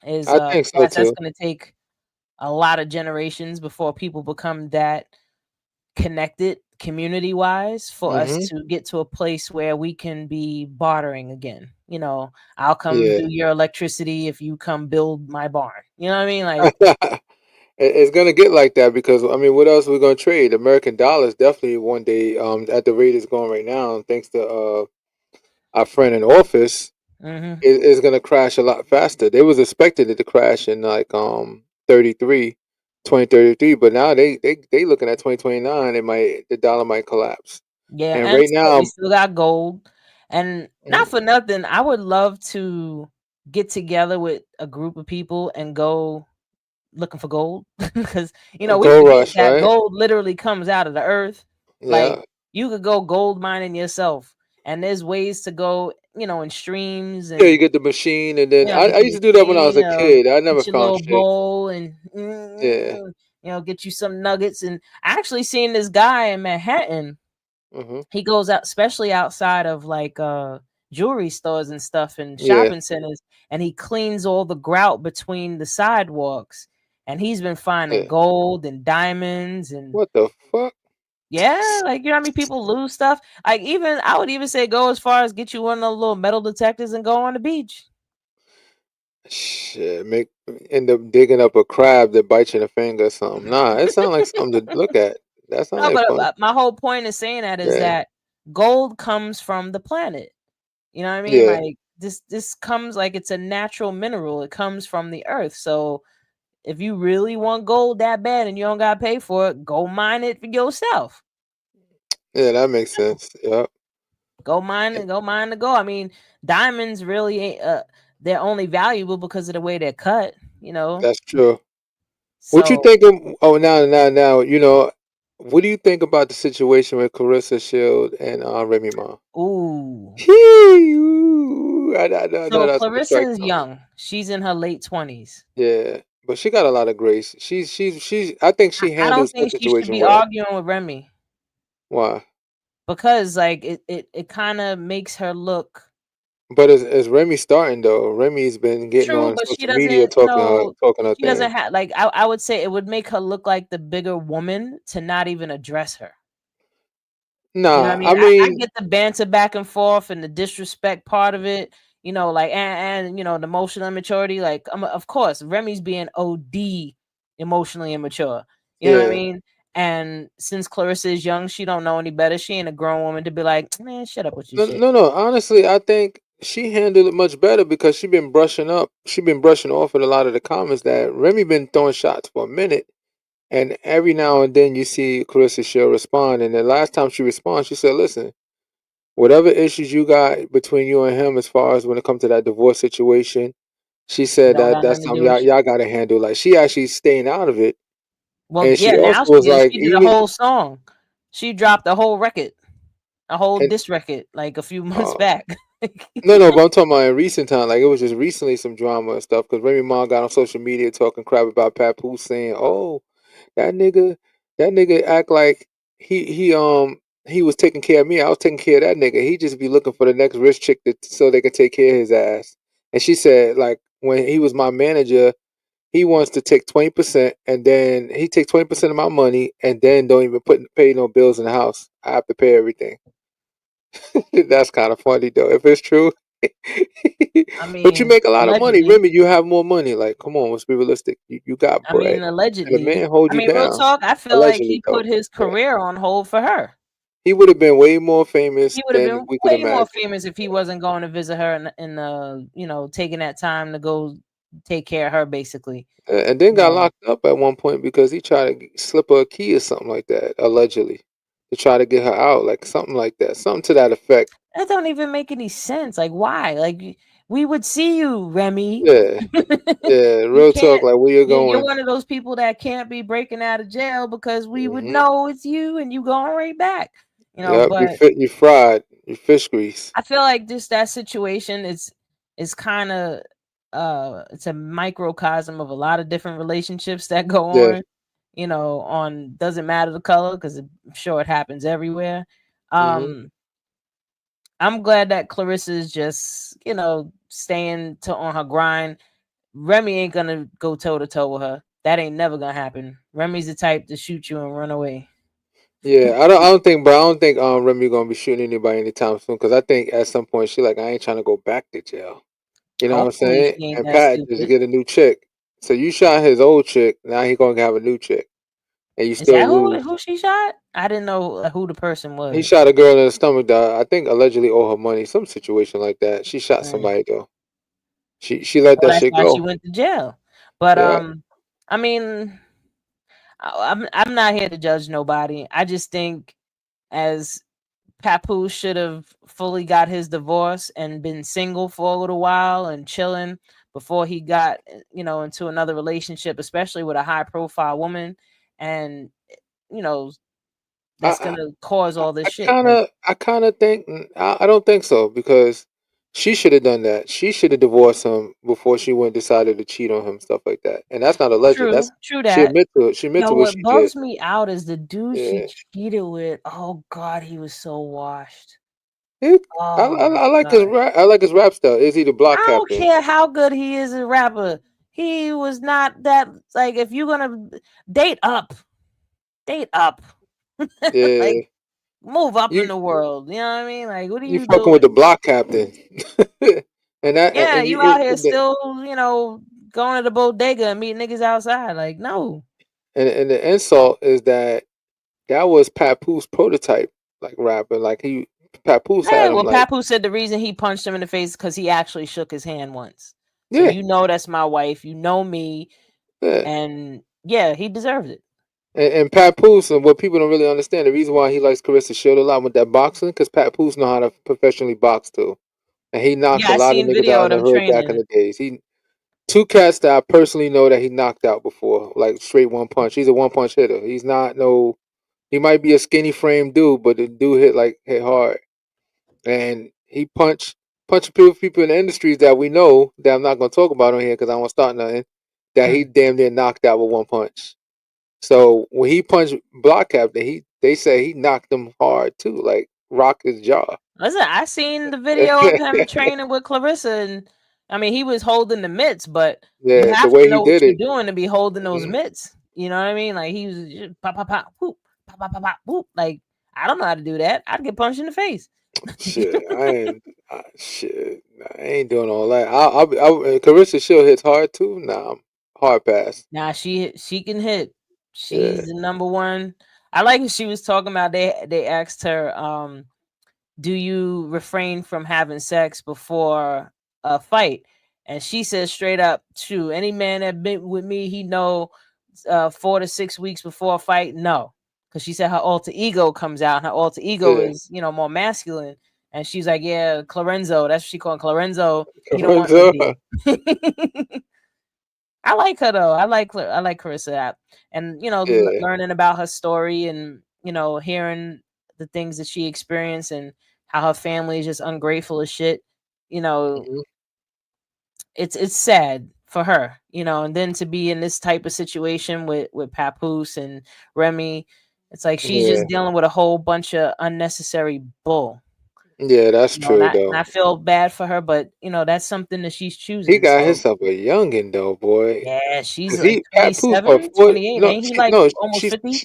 Is I think so that's too. going to take a lot of generations before people become that connected community wise for us Hmm. to get to a place where we can be bartering again. I'll come Yeah. do your electricity if you come build my barn. You know what I mean? Like, It's gonna get like that, because I mean, what else are we gonna trade? American dollars definitely one day, at the rate it's going right now, thanks to our friend in office, mm-hmm. is gonna crash a lot faster. They was expecting it to crash in like 33, 2033, but now they looking at 2029. The dollar might collapse. Yeah, And and right we now, still got gold. And not for nothing, I would love to get together with a group of people and go looking for gold because we gold forget rush, that right? gold literally comes out of the earth. Like Yeah. you could go gold mining yourself, and there's ways to go, in streams Yeah, you and get the machine, and then get I used the to do that when I was machine, a kid. I never get your found little shit. bowl and Yeah. get you some nuggets. And I actually seen this guy in Manhattan. Hmm. He goes out, especially outside of like jewelry stores and stuff and Yeah. shopping centers, and he cleans all the grout between the sidewalks. and he's been finding Yeah. gold and diamonds and What the fuck? yeah, like you know how many people lose stuff. Like even I would even say go as far as get you one of those little metal detectors and go on the beach. Shit, end up digging up a crab that bites you in the finger or something. Nah, it sounds like something to look at. That sounds No, like but fun. my whole point in saying that is Yeah, that gold comes from the planet. You know what I mean? yeah. Like this comes like it's a natural mineral. It comes from the earth. So if you really want gold that bad and you don't gotta pay for it, go mine it for yourself. Yeah, that makes sense. Yep. Go mine and go mine the gold. I mean, diamonds really ain't they're only valuable because of the way they're cut, you know. That's true. What you So think of? Oh, now. What do you think about the situation with Clarissa Shield and Remy Ma? ooh. Ooh, I know So that's gonna Clarissa strike is something. young. She's in her late 20s. Yeah, but she got a lot of grace. She's. I think she I don't handles her think she should situation be well. arguing with Remy Why? because like it kind of makes her look But as Remy starting though, Remy's been getting true, on but she social media doesn't, talking her she doesn't thing. have like I would say it would make her look like the bigger woman to not even address her. You know what I Nah, mean? I I mean, get the banter back and forth and the disrespect part of it, you know, like and you know, the emotional immaturity. Like of course, Remy's being OD emotionally immature. You know what I yeah. mean? And since Clarissa is young, she don't know any better. She ain't a grown woman to be like, man, shut up with your No, shit. no, no. Honestly, I think she handled it much better because she been brushing up. She been brushing off with a lot of the comments that Remy been throwing shots for a minute, and every now and then you see Clarissa she'll respond. And the last time she responded, she said, "Listen, whatever issues you got between you and him, as far as when it comes to that divorce situation, she It said don't that got that's nothing to something do with y'all got to handle. Like she actually staying out of it, well, and she yeah, also now was she is. like She did a even whole song. She dropped a whole record, a whole and diss record, like a few months uh, back. no, but I'm talking about in recent time. Like it was just recently some drama and stuff because Remy Ma got on social media talking crap about Papoose, saying, "Oh, that nigga, that nigga act like he was taking care of me. I was taking care of that nigga. He just be looking for the next rich chick so they can take care of his ass." And she said, like when he was my manager, he wants to take 20%, and then he takes 20% of my money, and then don't even pay no bills in the house. I have to pay everything. That's kind of funny though, if it's true. I But you mean, make a lot of money. allegedly. Remy, you have more money. Like, come on, let's be realistic. You got I mean, bread. And the allegedly. man hold I you mean, real down. talk. I feel like Allegedly he though. put his Yeah. career on hold for her. He would have been way more famous He would have than been we could way more imagine. famous if he wasn't going to visit her and you know, taking that time to go take care of her, basically. And then You got know, locked up at one point because he tried to slip her a key or something like that, allegedly. To try to get her out, like something like that. Something to that effect. that don't even make any sense. Like, why? Like, we would see you, Remy. Yeah. Yeah. You Real talk, can't. like where you're You're going. one of those people that can't be breaking out of jail because we would Hmm. know it's you and you going right back. You know, Yep, but you fried. You fish grease. I feel like just that situation is kind of it's a microcosm of a lot of different relationships that go Yeah. on, you know, on doesn't matter the color because I'm sure it happens everywhere. Hmm. Um I'm glad that Clarissa is just, you know, staying to on her grind. Remy ain't gonna go toe to toe with her. That ain't never gonna happen. Remy's the type to shoot you and run away. Yeah, I don't think Remy gonna be shooting anybody anytime soon because I think at some point she like I ain't trying to go back to jail. You know what I'm Hopefully saying? she ain't And that Pat just stupid. get a new chick. So you shot his old chick, now he gonna have a new chick, and you Is still that lose. who she shot? I didn't know who the person He was. shot a girl in the stomach that I think allegedly owe her money, some situation like that. She shot Mm. somebody though. She let Well, that that's shit why she go. went to jail. But Yeah. I mean, I'm not here to judge nobody. I just think as Papoose should have fully got his divorce and been single for a little while and chilling before he got, you know, into another relationship, especially with a high profile woman, and you know that's I gonna cause I all this I shit. kind Like, of I kind of think I don't think so because she should have done that. She should have divorced him before she went decided to cheat on him, stuff like that. And that's not alleged. true, That's true she that. admit to it. She admit Yo, to what what she did. bugs me out is the dude she Yeah. cheated with. Oh God, he was so washed. He, Oh my I like his God. rap. I like his rap style. Is he the block I don't captain? care how good he is a rapper. he was not that, like, if you're gonna date up, Yeah, like, move up in you the world. You know what I mean? Like, what are you you fucking with the doing? block captain, and that Yeah, and you you out here and the, still, going to the bodega and meeting niggas outside. Like, no. and the insult is that was Papoose prototype, like rapper. Like Papoose Hey, had him well, like, Papu said the reason he punched him in the face because he actually shook his hand once. So yeah, that's my wife. You know me, yeah. and yeah, he deserves it. And Papoose, and what people don't really understand, the reason why he likes Carissa Shield a lot with that boxing, because Papoose know how to professionally box too, and he knocked Yeah, a I lot of seen niggas video out of in the them hood back in training. the days. He two cats that I personally know that he knocked out before, like straight one punch. He's a one punch hitter. He's not no. He might be a skinny frame dude, but the dude hit hard, and he punched people in the industries that we know that I'm not gonna talk about on here because I don't want to start nothing. That he damn near knocked out with one punch. So when he punched Block Captain, they say he knocked him hard too, like rock his jaw. Listen, I seen the video of him training with Clarissa, and I mean, he was holding the mitts, but you Yeah, the have to way he know what did you're it. doing to be holding those Mhm. mitts. You know what I mean? Like, he was just pop, pop, pop, whoop, pop, pop, pop, pop, whoop. Like, I don't know how to do that. I'd get punched in the face. Shit, I ain't doing all that. Carissa Shield hits hard too. Nah, I'm hard pass. Nah, she can hit. Yeah. She's the number one. I like what she was talking about. They asked her, do you refrain from having sex before a fight? And she says straight up, "True. Any man that been with me, he know 4 to 6 weeks before a fight, no." Because she said her alter ego comes out. Her alter ego Yeah. is, more masculine. And she's like, yeah, Clarenzo. That's what she called Clarenzo. He don't want no Lorenzo. D. I like her though. I like Carissa, and Yeah. learning about her story, and hearing the things that she experienced, and how her family is just ungrateful as shit. You know, Mhm. it's sad for her. And then to be in this type of situation with Papoose and Remy, it's like she's Yeah. just dealing with a whole bunch of unnecessary bull. Yeah, that's And true and though. I feel bad for her, but that's something that she's He choosing. got So himself a youngin though, boy. yeah, she's Cause like Papoose what 27, 40? 28. No, Ain't he like almost 50?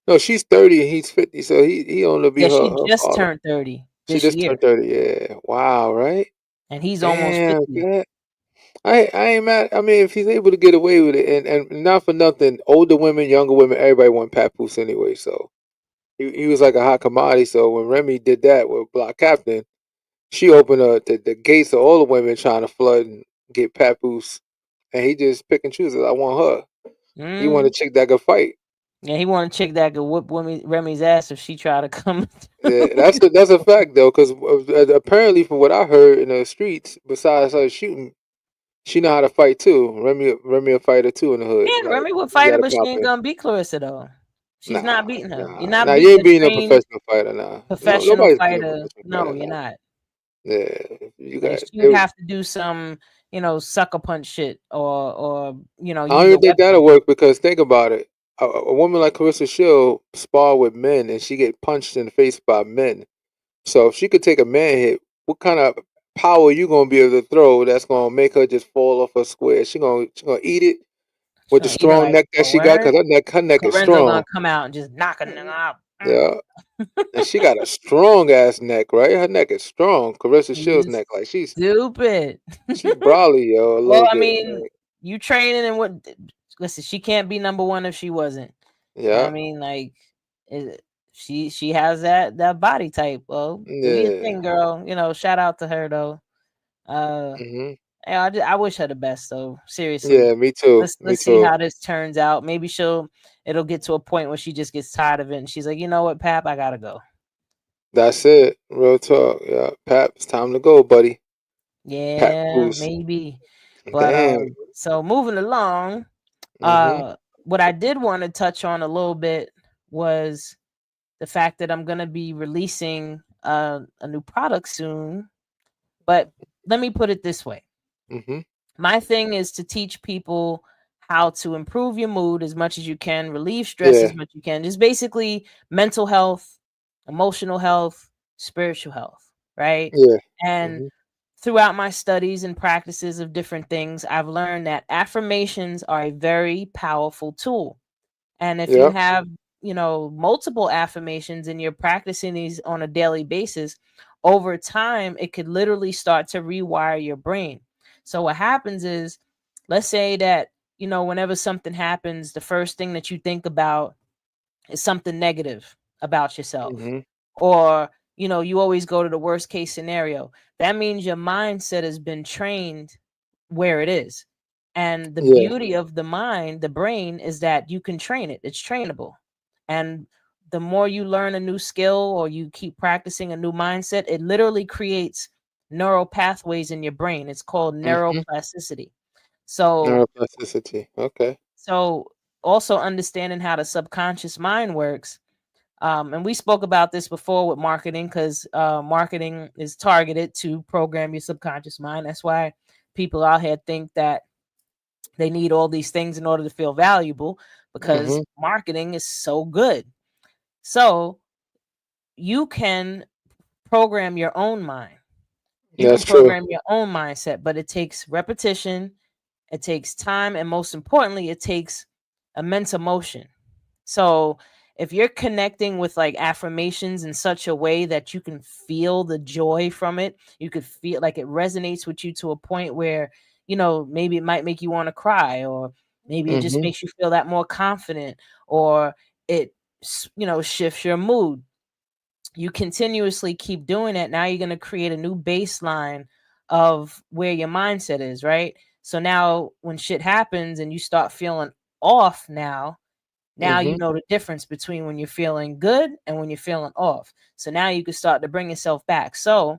no, she's 30 and he's 50. So he only be Yeah, she her just father. turned 30 She this just year, turned 30. Yeah. Wow. Right. and he's almost Damn. 50. Yeah. I ain't mad. I mean, if he's able to get away with it, and not for nothing, older women, younger women, everybody want Papoose anyway. So he was like a hot commodity. So when Remy did that with Block Captain, she opened up the gates of all the women trying to flood and get Papoose, and he just pick and chooses. I want her. He want a Mm. chick that could fight. Yeah, he want a chick that could whoop Remy's ass if she try to come. Yeah, that's a fact though, because apparently, from what I heard in the streets, besides her shooting, she know how to fight too. Remy a fighter too in the hood. Yeah, Like Remy would he fight her, got it but she ain't popping. gonna beat Clarissa though. She's not Nah, beating her. You're nah, not nah. You beating ain't a being a trained professional fighter, nah. No, professional nobody's being a fighter. professional No, fighter, you're nah. not. Yeah, you Like, got she would it. have to do some, sucker punch shit, or I don't use a even think that'll weapon. work because think about it. A woman like Carissa Shield spar with men and she get punched in the face by men. So if she could take a man hit, what kind of power you gonna be able to throw that's gonna make her just fall off her square? She gonna eat it She's with the gonna eat her strong like neck that a she got because word. her neck is Lorenzo gonna strong. come out and just knock a nigga out. Yeah, and she got a strong ass neck, right? Her neck is strong. Carissa Shield's She's neck, like stupid. she's brawly, yo, a Well, little I bit. mean, Like, you training and what? Listen, she can't be number one if she wasn't. You know what yeah, I mean, like, she has that body type. Well, do your yeah. thing, girl. Shout out to her though. Uh, Hmm. yeah, I wish her the best though. Seriously, Yeah, me too. let's Me let's see too. how this turns out. Maybe it'll get to a point where she just gets tired of it and she's like, you know what, Pap, I gotta go. That's it. Real talk. Yeah, Pap, it's time to go, buddy. Pat Yeah, Poose. maybe. But Damn. so moving along, Hmm. what I did want to touch on a little bit was the fact that I'm gonna be releasing a new product soon. But let me put it this way. Hmm. My thing is to teach people how to improve your mood as much as you can, relieve stress Yeah. as much as you can. Just basically mental health, emotional health, spiritual health, right? Yeah. And Hmm. throughout my studies and practices of different things, I've learned that affirmations are a very powerful tool. And if you Yep. have, multiple affirmations and you're practicing these on a daily basis, over time, it could literally start to rewire your brain. So what happens is, let's say that, whenever something happens, the first thing that you think about is something negative about yourself. Hmm. Or, you always go to the worst case scenario. That means your mindset has been trained where it is. And the Yeah. beauty of the mind, the brain, is that you can train it. It's trainable. And the more you learn a new skill or you keep practicing a new mindset, it literally creates neural pathways in your brain. It's called Hmm. neuroplasticity. So, Neuroplasticity. Okay. so also understanding how the subconscious mind works. And we spoke about this before with marketing, because marketing is targeted to program your subconscious mind. That's why people out here think that they need all these things in order to feel valuable, because Hmm. marketing is so good. So you can program your own mind. You can That's true. program your own mindset, but it takes repetition, it takes time, and most importantly, it takes immense emotion. So if you're connecting with like affirmations in such a way that you can feel the joy from it, you could feel like it resonates with you to a point where, maybe it might make you want to cry, or maybe it just Hmm. makes you feel that more confident, or it, shifts your mood. You continuously keep doing it. Now you're going to create a new baseline of where your mindset is, right? So now when shit happens and you start feeling off, now you Hmm. know the difference between when you're feeling good and when you're feeling off. So now you can start to bring yourself back. So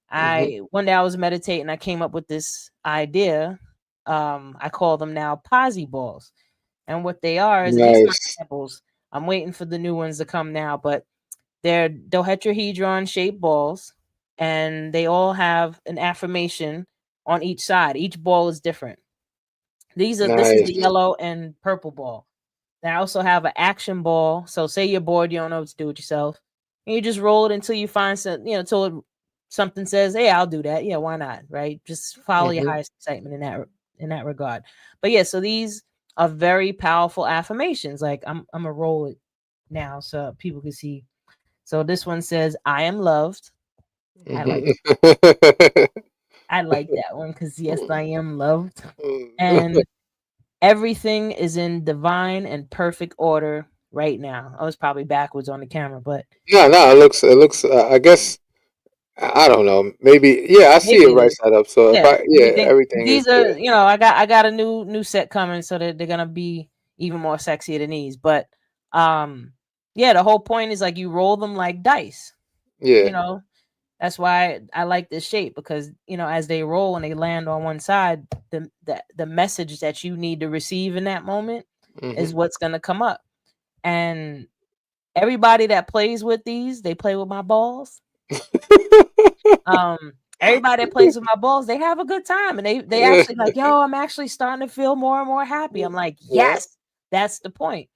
Hmm. I one day I was meditating, I came up with this idea. I call them now posi balls. And what they are is, these are my Nice. samples. I'm waiting for the new ones to come now, but they're dodecahedron shaped balls, and they all have an affirmation on each side. Each ball is different. This is the Nice. yellow and purple ball. They also have an action ball. So say you're bored, you don't know what to do with yourself, and you just roll it until you find some, until something says, "Hey, I'll do that." Yeah, why not? Right? Just follow your Hmm. highest excitement in that regard. But yeah, so these are very powerful affirmations. Like I'm gonna roll it now so people can see. So this one says, "I am loved." I like Hmm. I like that one because yes, I am loved, and everything is in divine and perfect order right now. I was probably backwards on the camera, but No, no, it looks. I guess I don't know. Maybe, yeah, I see maybe it it right is. side up. So if Yeah, yeah, everything. everything is These are, good. I got a new set coming, so that they're gonna be even more sexy than these. But um, yeah, the whole point is like you roll them like dice. You Yeah. know, that's why I like this shape, because as they roll and they land on one side, the message that you need to receive in that moment Hmm. is what's gonna come up. And everybody that plays with these, they play with my balls. Everybody that plays with my balls, they have a good time, and they actually like, yo, I'm actually starting to feel more and more happy. I'm like, Yeah. yes, that's the point.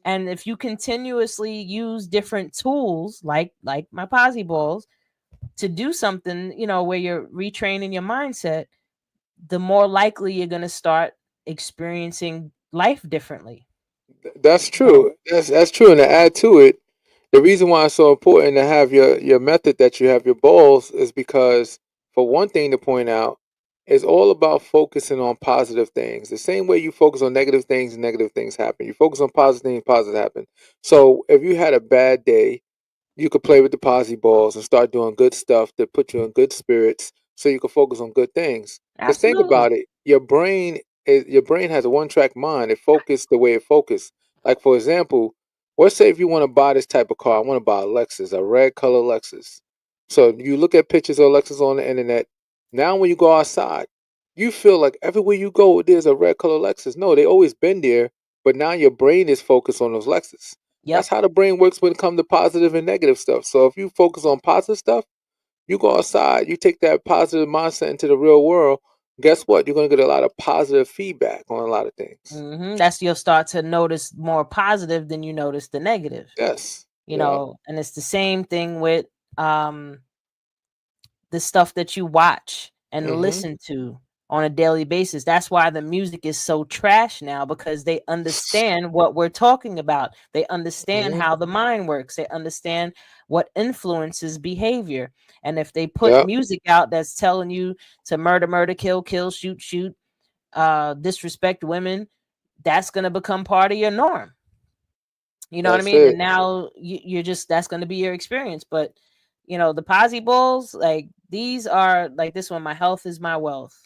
And if you continuously use different tools like my posi balls to do something, where you're retraining your mindset, the more likely you're going to start experiencing life differently. That's So, true. That's true. And to add to it, the reason why it's so important to have your method that you have your balls is because, for one thing to point out, it's all about focusing on positive things. The same way you focus on negative things happen. You focus on positive happen. So if you had a bad day, you could play with the posi balls and start doing good stuff to put you in good spirits so you can focus on good things. Because think absolutely. about it, your brain has a one-track mind. It focuses the way it focuses. Like, for example, let's say if you want to buy this type of car, I want to buy a Lexus, a red color Lexus. So you look at pictures of Lexus on the internet. Now when you go outside, you feel like everywhere you go there's a red color Lexus. No, they always been there, but now your brain is focused on those Lexus. That's Yep. how the brain works when it comes to positive and negative stuff. So if you focus on positive stuff, you go outside, you take that positive mindset into the real world. Guess what? You're going to get a lot of positive feedback on a lot of things. That's, you'll start to notice more positive than you notice the negative. Yes. Yeah. And it's the same thing with the stuff that you watch and Mhm. listen to on a daily basis. That's why the music is so trash now, because they understand what we're talking about. They understand Mhm. how the mind works. They understand what influences behavior. And if they put Yep. music out that's telling you to murder, murder, kill, kill, shoot, shoot, disrespect women, that's going to become part of your norm. You know what I That's mean? And it. now you're just, that's going to be your experience. But the Posy Balls, like, these are like this one. My health is my wealth.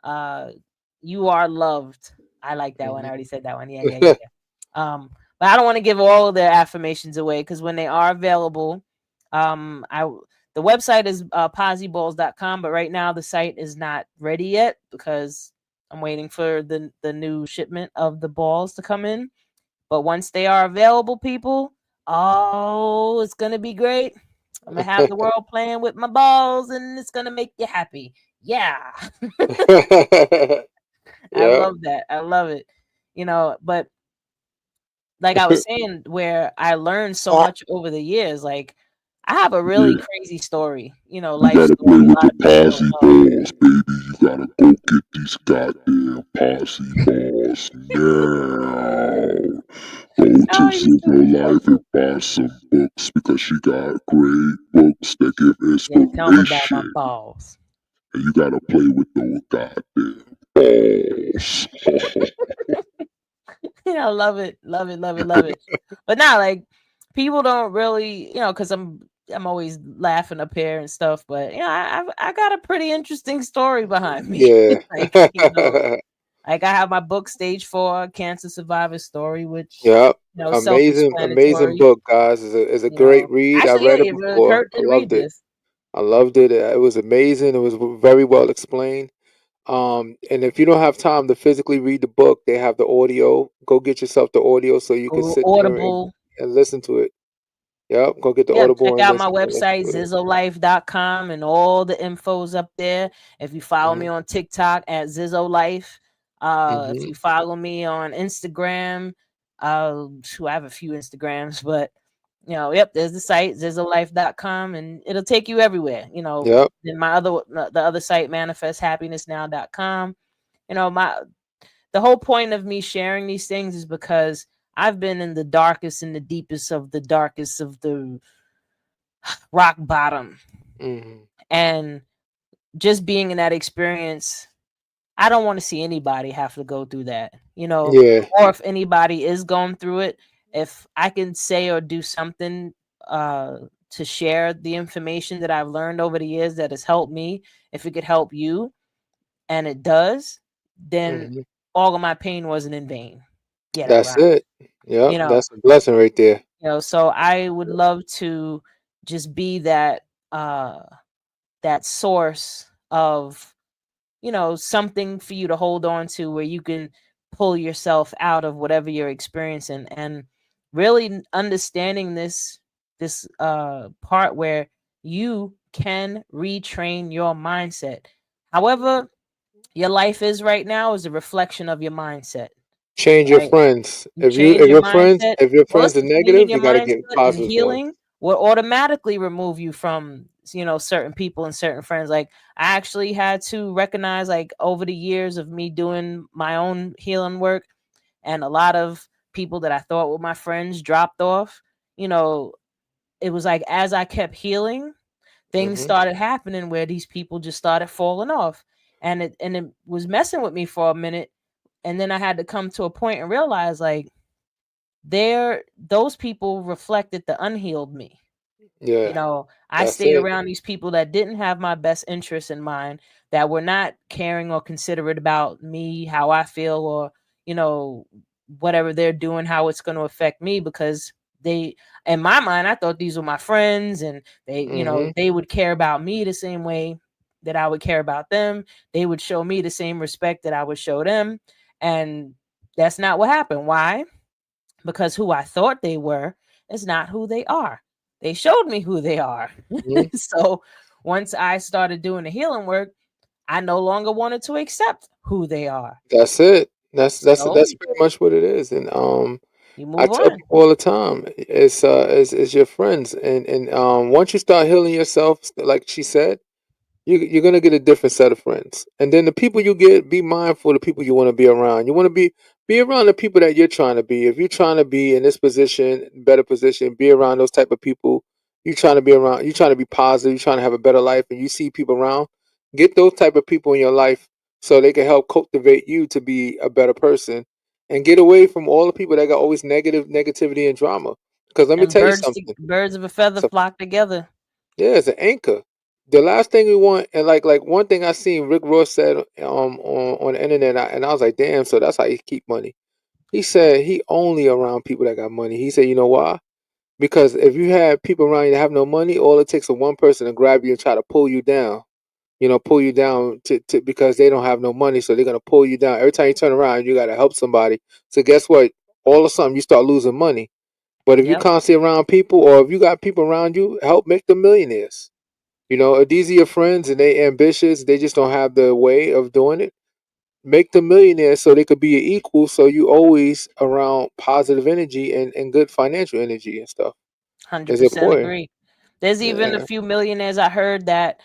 Uh, you are loved. I like that one. I Mhm. already said that one. Yeah, yeah, yeah, yeah. But I don't want to give all of their affirmations away, because when they are available, I the website is posyballs.com, but right now the site is not ready yet because I'm waiting for the new shipment of the balls to come in. But once they are available, people, oh, it's gonna be great. I'm gonna have the world playing with my balls, and it's gonna make you happy. Yeah. I Yep. love that. I love it. But like I was saying, where I learned so much over the years, like I have a really Yeah, crazy story, you life gotta play story. A with lot the of people don't posse know. balls, baby. You gotta go get these goddamn posse balls now. Go to Oh, you Zippo stupid. Life and buy some books because she got great books that give Yeah, tell them about my inspiration. balls. And you gotta play with those goddamn balls. I love it, love it, love it, love it. But now, like, people don't really, because I'm always laughing up here and stuff. But I got a pretty interesting story behind me. Yeah. Like, like I have my book, Stage 4 Cancer Survivor Story, which Yep. Amazing, amazing self-explanatory. book, guys. Is a great read. I Actually, yeah, read it it really before. hurt I to read loved it. this. I loved it. It was amazing. It was very well explained. And if you don't have time to physically read the book, they have the audio. Go get yourself the audio so you can Go sit there Audible. and listen to it. Yep. Go get the Yeah, Audible check and out my listen website, to it. zizzolife.com, and all the info's up there. If you follow me Mhm. on TikTok at Zizzolife, if Mhm. you follow me on Instagram, I have a few Instagrams, but yep, there's the site, zizzolife.com, and it'll take you everywhere. Yep. Then the other site, manifesthappinessnow.com. The whole point of me sharing these things is because I've been in the darkest and the deepest of the darkest of the rock bottom. Mhm. And just being in that experience, I don't want to see anybody have to go through that, Yeah. or if anybody is going through it, if I can say or do something to share the information that I've learned over the years that has helped me, if it could help you, and it does, then Mhm. all of my pain wasn't in vain. Yeah, that That's rhyme. it. Yep. That's a blessing right there. So I would love to just be uh that source of something for you to hold on to, where you can pull yourself out of whatever you're experiencing, and really understanding this part where you can retrain your mindset. However your life is right now is a reflection of your mindset, Change your right? friends. You change If your your friends mindset. if your Well, friends are listen, changing negative, your you got to get mindset and positive ones. healing will automatically remove you from, certain people and certain friends. Like, I actually had to recognize, like, over the years of me doing my own healing work, and a lot of people that I thought were my friends dropped off. You know, it was like, as I kept healing, things Mhm. started happening where these people just started falling off, and it was messing with me for a minute. And then I had to come to a point and realize, like, those people reflected the unhealed me. Yeah. I That's stayed it. around these people that didn't have my best interests in mind, that were not caring or considerate about me, how I feel, or you know whatever they're doing, how it's going to affect me, because they in my mind, I thought these were my friends, and Mhm. they would care about me the same way that I would care about them. They would show me the same respect that I would show them. And that's not what happened. Why? Because who I thought they were is not who they are. They showed me who they are. Mhm. So once I started doing the healing work, I no longer wanted to accept who they are. That's it. So That's pretty much what it is. And you I move tell on. people all the time, it's your friends, and once you start healing yourself, like she said, you're gonna get a different set of friends. And then the people you get, be mindful of the people you want to be around. You want to be around the people that you're trying to be. If you're trying to be in this position, better position, be around those type of people. You're trying to be around. You're trying to be positive. You're trying to have a better life, and you see people around. Get those type of people in your life so they can help cultivate you to be a better person, and get away from all the people that got always negativity and drama. Because let me And tell you something. birds of a feather So flock together. yeah, it's an anchor. The last thing we want, and like one thing I seen Rick Ross said on the internet, and I was like, damn, so that's how you keep money. He said he only around people that got money. He said, you know why? Because if you have people around you that have no money, all it takes is one person to grab you and try to pull you down. Pull you down to because they don't have no money, so they're gonna pull you down. Every time you turn around, you gotta help somebody. So guess what? All of a sudden, you start losing money. But if you Yep, constantly around people, or if you got people around you, help make them millionaires. If these are your friends and they ambitious, they just don't have the way of doing it. Make them millionaires so they could be an equal. So you always around positive energy and good financial energy and stuff. Is 100% important. agree. There's even a Yeah, few millionaires I heard that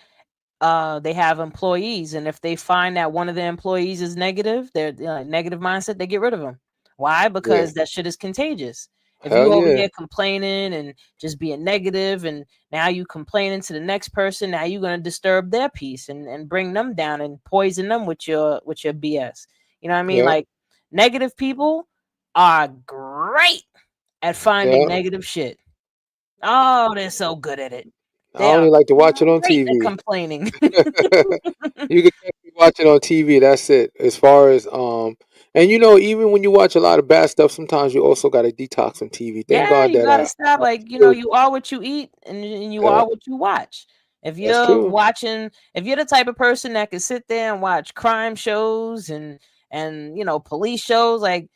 they have employees, and if they find that one of the employees is negative, they're negative mindset, they get rid of them. Why? yeah, Because that shit is contagious. If hell you over yeah, here complaining and just being negative, and now you complaining to the next person, now you're gonna disturb their peace and bring them down and poison them with your BS. You know what I mean? yeah, Like, negative people are great at finding yeah. negative shit. Oh, they're so good at it. I They only are like to watch it on great at TV. complaining. You can definitely watch it on TV. That's it. As far as and even when you watch a lot of bad stuff, sometimes you also got to detox from TV. Thank Yeah, God you that gotta stop. I Like, still, you are what you eat, and you yeah, are what you watch. If that's you're true. watching, if you're the type of person that can sit there and watch crime shows and police shows, like,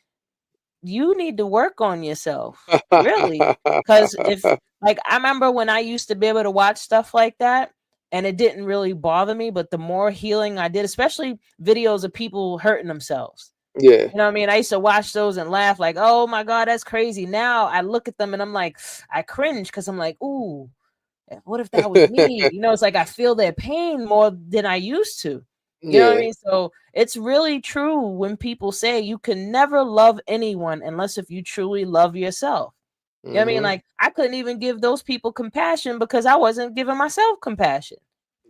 you need to work on yourself, really. Because if, like, I remember when I used to be able to watch stuff like that, and it didn't really bother me, but the more healing I did, especially videos of people hurting themselves. Yeah. You know what I mean? I used to watch those and laugh like, "Oh my god, that's crazy." Now I look at them and I'm like, I cringe because I'm like, "Ooh, what if that was me?" It's like I feel their pain more than I used to. You know what I Yeah. mean? So it's really true when people say you can never love anyone unless if you truly love yourself. You know what I mean? Hmm. Like, I couldn't even give those people compassion because I wasn't giving myself compassion.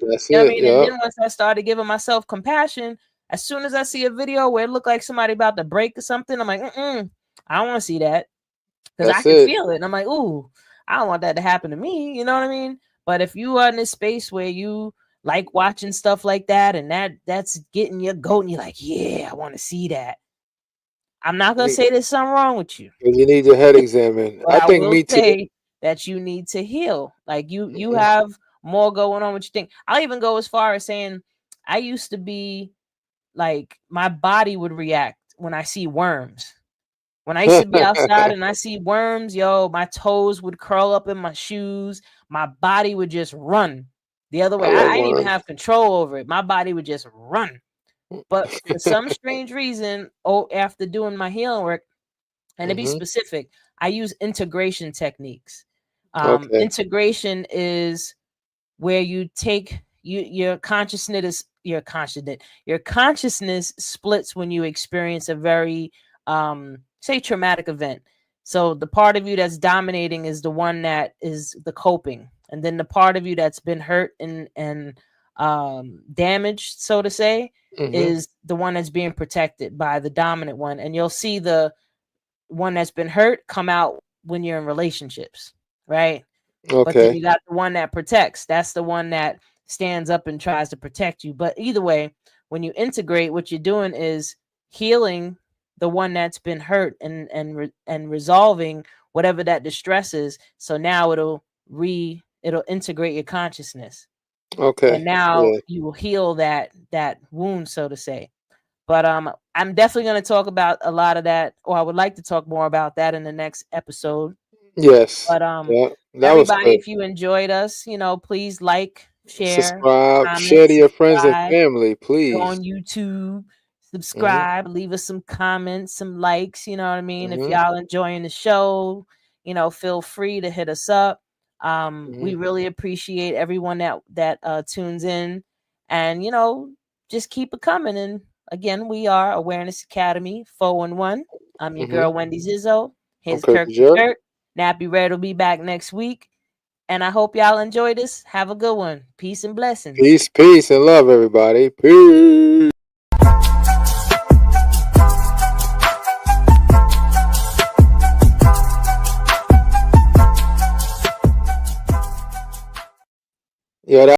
That's You know what I it. mean? And Yeah. then once I started giving myself compassion, as soon as I see a video where it looked like somebody about to break or something, I'm like, I don't want to see that because I That's can it. feel it. And I'm like, ooh, I don't want that to happen to me. You know what I mean? But if you are in this space where you like watching stuff like that, and that's getting your goat, and you're like, yeah, I want to see that. I'm not You gonna need, say there's something wrong with you, you need your head examined. but I I think will me too. say that you need to heal. Like, you Hmm. have more going on what you think. I'll even go as far as saying I used to be like, my body would react when I see worms. When I used to be outside and I see worms, yo, my toes would curl up in my shoes. My body would just run the other way. I love I didn't even worms. have control over it. My body would just run. But for some strange reason, after doing my healing work, and to be Hmm. specific, I use integration techniques. Okay. Integration is where you take your consciousness splits when you experience a very say traumatic event. So the part of you that's dominating is the one that is the coping, and then the part of you that's been hurt and damaged, so to say, Hmm. is the one that's being protected by the dominant one. And you'll see the one that's been hurt come out when you're in relationships, right? But then Okay. you got the one that protects. That's the one that stands up and tries to protect you. But either way, when you integrate, what you're doing is healing the one that's been hurt and resolving whatever that distress is. So now it'll integrate your consciousness, and Okay. now Yeah. you will heal that wound, so to say. But I'm definitely going to talk about a lot of that, or I would like to talk more about that in the next episode. Yes. But Yeah. That was everybody, good. if you enjoyed us, please like, share, Subscribe. Share comment, to your friends and subscribe. family, Go please. on YouTube, Hmm. subscribe, leave us some comments, some likes. You know what I mean? If Hmm. y'all enjoying the show, feel free to hit us up. Hmm. We really appreciate everyone that tunes in. and just keep it coming. And again, we are Awareness Academy 411. I'm your girl Wendy Zizzo. Here's Okay, Kirk the Jerk. Jerk. Nappy Red will be back next week. And I hope y'all enjoy this. Have a good one. Peace and blessings. Peace, and love, everybody. Peace. Yo, that